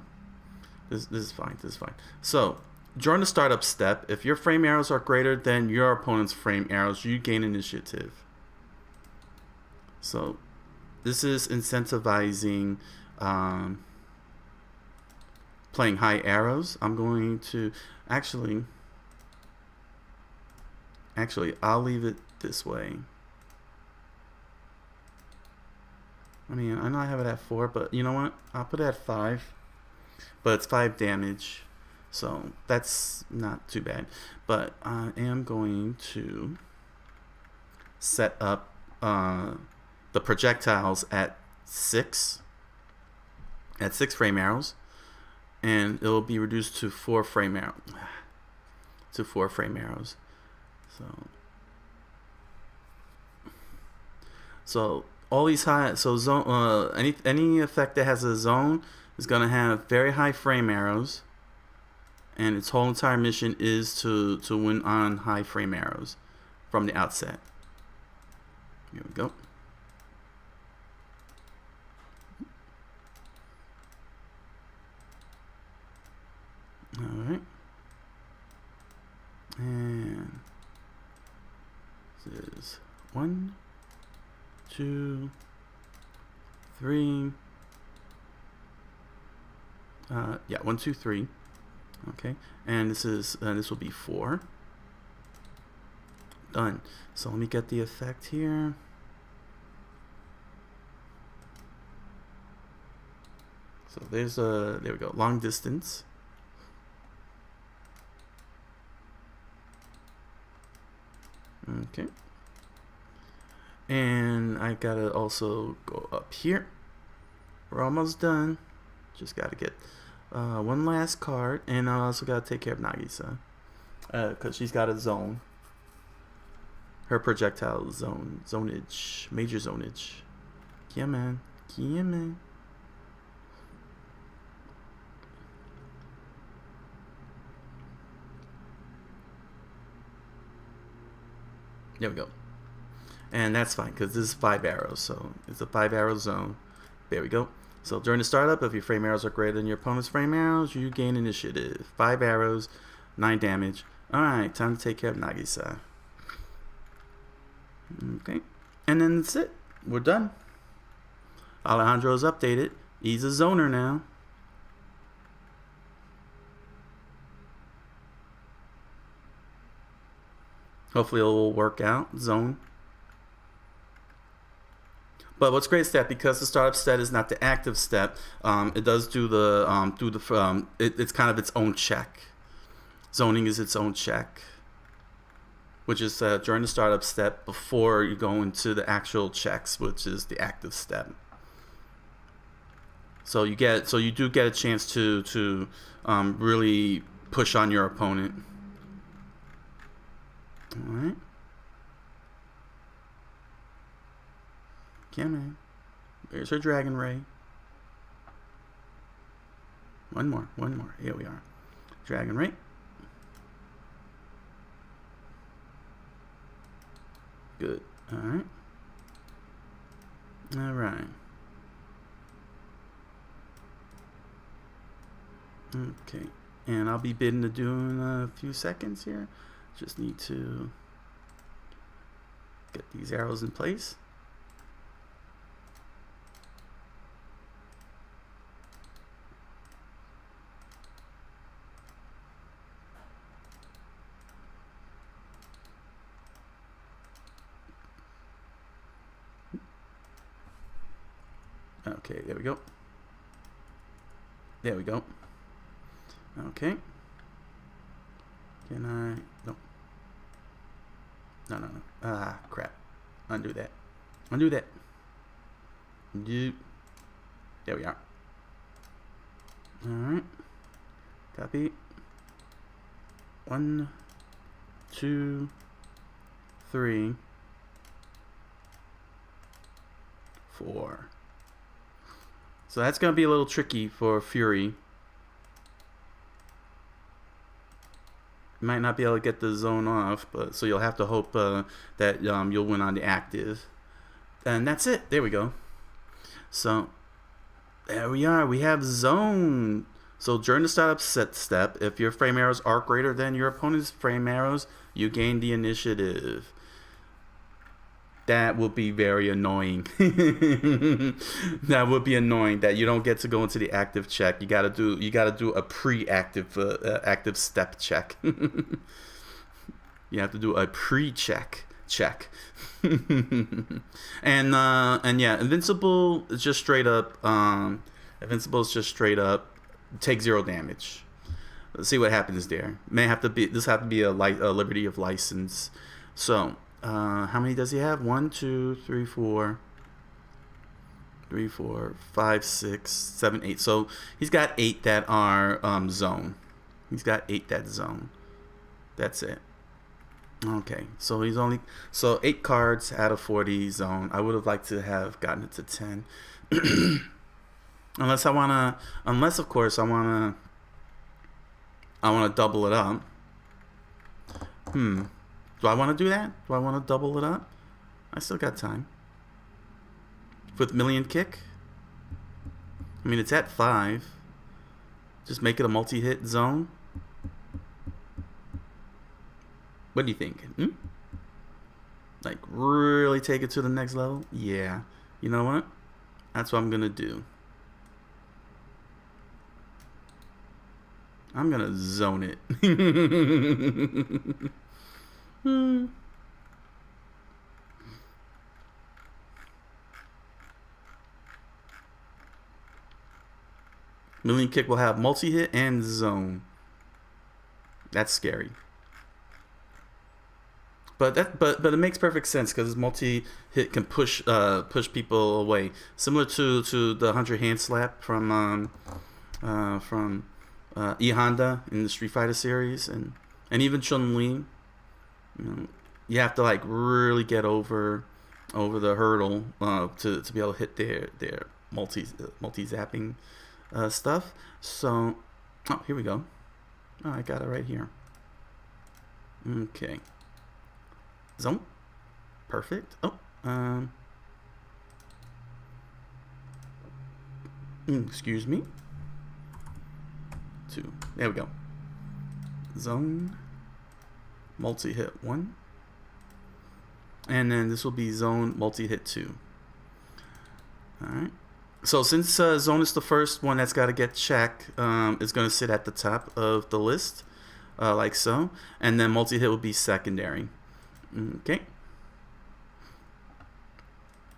[SPEAKER 1] This is fine. This is fine. So during the startup step, if your frame arrows are greater than your opponent's frame arrows, you gain initiative. So this is incentivizing playing high arrows. I'm going to actually I'll leave it this way. I mean, I know I have it at 4, but you know what? I'll put it at 5. But it's 5 damage, so that's not too bad. But I am going to set up the projectiles at 6 frame arrows, and it'll be reduced to 4 frame arrows. So all these high, so zone, any effect that has a zone is gonna have very high frame arrows, and its whole entire mission is to win on high frame arrows from the outset. Here we go. All right, and this is 1, 2, 3. Yeah, 1, 2, 3. Okay, and this will be 4. Done. So let me get the effect here. So there we go. Long distance. Okay. And I gotta also go up here. We're almost done. Just gotta get one last card, and I also gotta take care of Nagisa, because she's got a zone. Her projectile zonage, major zonage. Yeah, man. Yeah, man. There we go. And that's fine, because this is 5 arrows, so it's a 5 arrow zone. There we go. So during the startup, if your frame arrows are greater than your opponent's frame arrows, you gain initiative. 5 arrows, 9 damage. Alright, time to take care of Nagisa. Okay. And then that's it. We're done. Alejandro's updated. He's a zoner now. Hopefully it will work out. Zone. But what's great is that because the startup step is not the active step, it does do the it's kind of its own check. Zoning is its own check, which is during the startup step before you go into the actual checks, which is the active step. So you do get a chance to really push on your opponent. All right. Come on. There's her Dragon Ray. One more. Here we are. Dragon Ray. Good. Alright. Alright. Okay. And I'll be bidding to do in a few seconds here. Just need to get these arrows in place. Okay, there we go. There we go. Okay. Can I? No. No. Ah, crap. Undo that. Undo that. Undo. There we are. Alright. Copy. 1, 2, 3, 4. So that's going to be a little tricky for Fury. You might not be able to get the zone off, but so you'll have to hope that you'll win on the active. And that's it. There we go. So there we are. We have zone. So during the startup step, if your frame arrows are greater than your opponent's frame arrows, you gain the initiative. That would be very annoying. That would be annoying that you don't get to go into the active check. You gotta do a pre-active active step check. You have to do a pre-check. And yeah, invincible is just straight up. Invincible is just straight up. Take 0 damage. Let's see what happens there. This have to be a liberty of license. So. How many does he have? 1, 2, 3, 4, 5, 6, 7, 8. So he's got 8 that are zone. He's got 8 that zone. That's it. Okay, so he's only 8 cards out of 40 zone. I would have liked to have gotten it to 10. Unless of course I wanna double it up. Do I want to do that? Do I want to double it up? I still got time. With million kick? I mean, it's at 5. Just make it a multi-hit zone. What do you think? Like, really take it to the next level? Yeah. You know what? That's what I'm going to do. I'm going to zone it. Million kick will have multi-hit and zone. That's scary. But it makes perfect sense because multi-hit can push people away, similar to the 100 hand slap from E Honda in the Street Fighter series, and even Chun-Li. You have to like really get over the hurdle to be able to hit their multi zapping stuff. So, here we go. Oh, I got it right here. Okay. Zone. Perfect. Excuse me. 2. There we go. Zone. Multi-hit 1. And then this will be zone multi-hit 2. Alright. So since zone is the first one that's got to get checked, it's going to sit at the top of the list, like so. And then multi-hit will be secondary. Okay.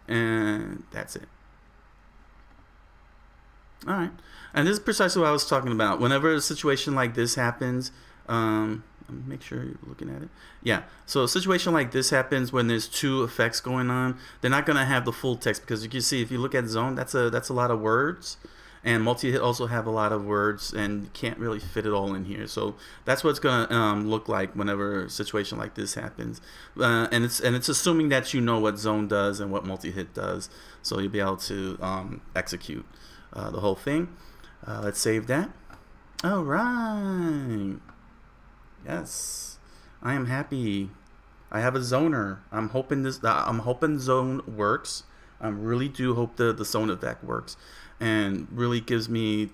[SPEAKER 1] And that's it. Alright. And this is precisely what I was talking about. Whenever a situation like this happens, make sure you're looking at it. Yeah, so a situation like this happens when there's 2 effects going on. They're not going to have the full text because you can see if you look at zone, that's a lot of words, and multi-hit also have a lot of words, and you can't really fit it all in here. So that's what it's going to look like whenever a situation like this happens. And it's assuming that you know what zone does and what multi-hit does, so you'll be able to execute the whole thing. Let's save that. All right. Yes, I am happy. I have a zoner. I'm hoping zone works. I really do hope the zone effect works, and really gives me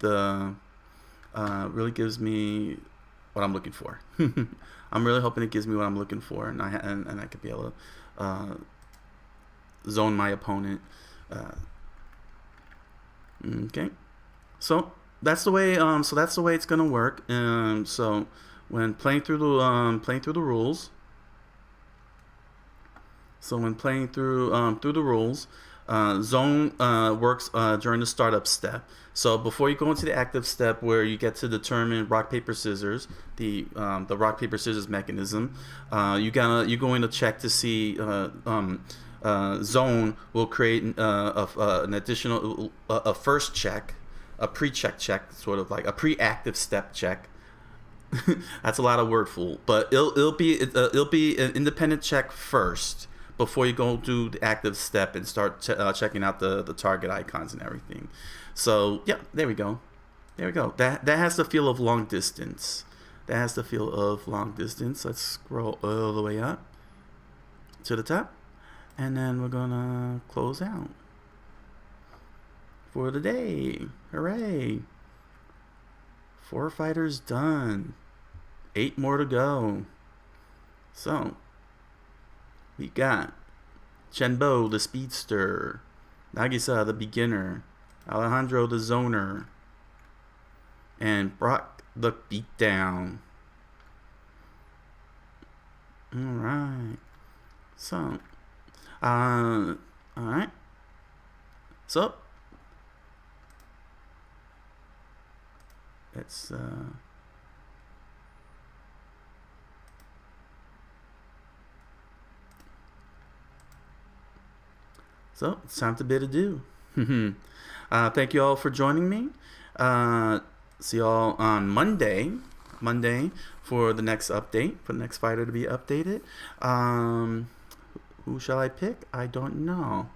[SPEAKER 1] what I'm looking for. I'm really hoping it gives me what I'm looking for, and I could be able to zone my opponent. Okay, so that's the way. That's the way it's gonna work. So. When playing through the rules, zone works during the startup step. So before you go into the active step, where you get to determine rock paper scissors, the rock paper scissors mechanism, you're going to check to see zone will create an additional first check, a pre-check check, sort of like a pre-active step check. That's a lot of wordful, but it'll be an independent check first before you go do the active step and start checking out the target icons and everything. So yeah, there we go. There we go. That has the feel of long distance. That has the feel of long distance. Let's scroll all the way up to the top. And then we're gonna close out for the day. Hooray. 4 fighters done. 8 more to go. So, we got Chenbo, the speedster. Nagisa, the beginner. Alejandro, the zoner. And Brock, the beatdown. Alright. So, alright. So, let's, so, it's time to bid adieu. Thank you all for joining me. See y'all on Monday for the next update, for the next fighter to be updated. Who shall I pick? I don't know.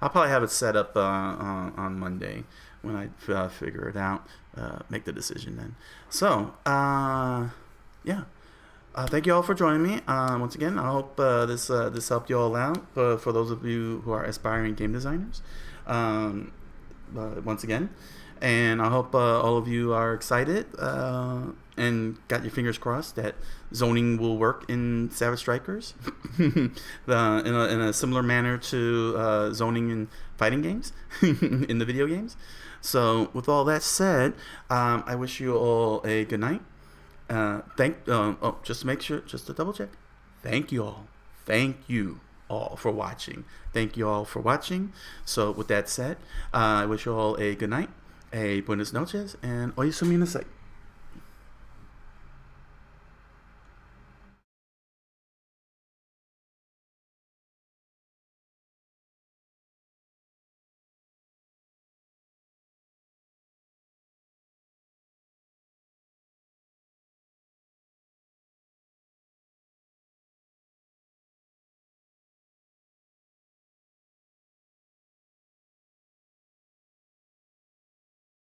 [SPEAKER 1] I'll probably have it set up on Monday when I figure it out, make the decision then. So, yeah. Thank you all for joining me. Once again, I hope this helped you all out for those of you who are aspiring game designers. Once again, and I hope all of you are excited and got your fingers crossed that zoning will work in Savage Strikers in a similar manner to zoning in fighting games in the video games. So with all that said, I wish you all a good night. Just to make sure, just to double check, thank you all for watching. Thank you all for watching. So with that said, I wish you all a good night, a buenas noches, and oyasumi nasai.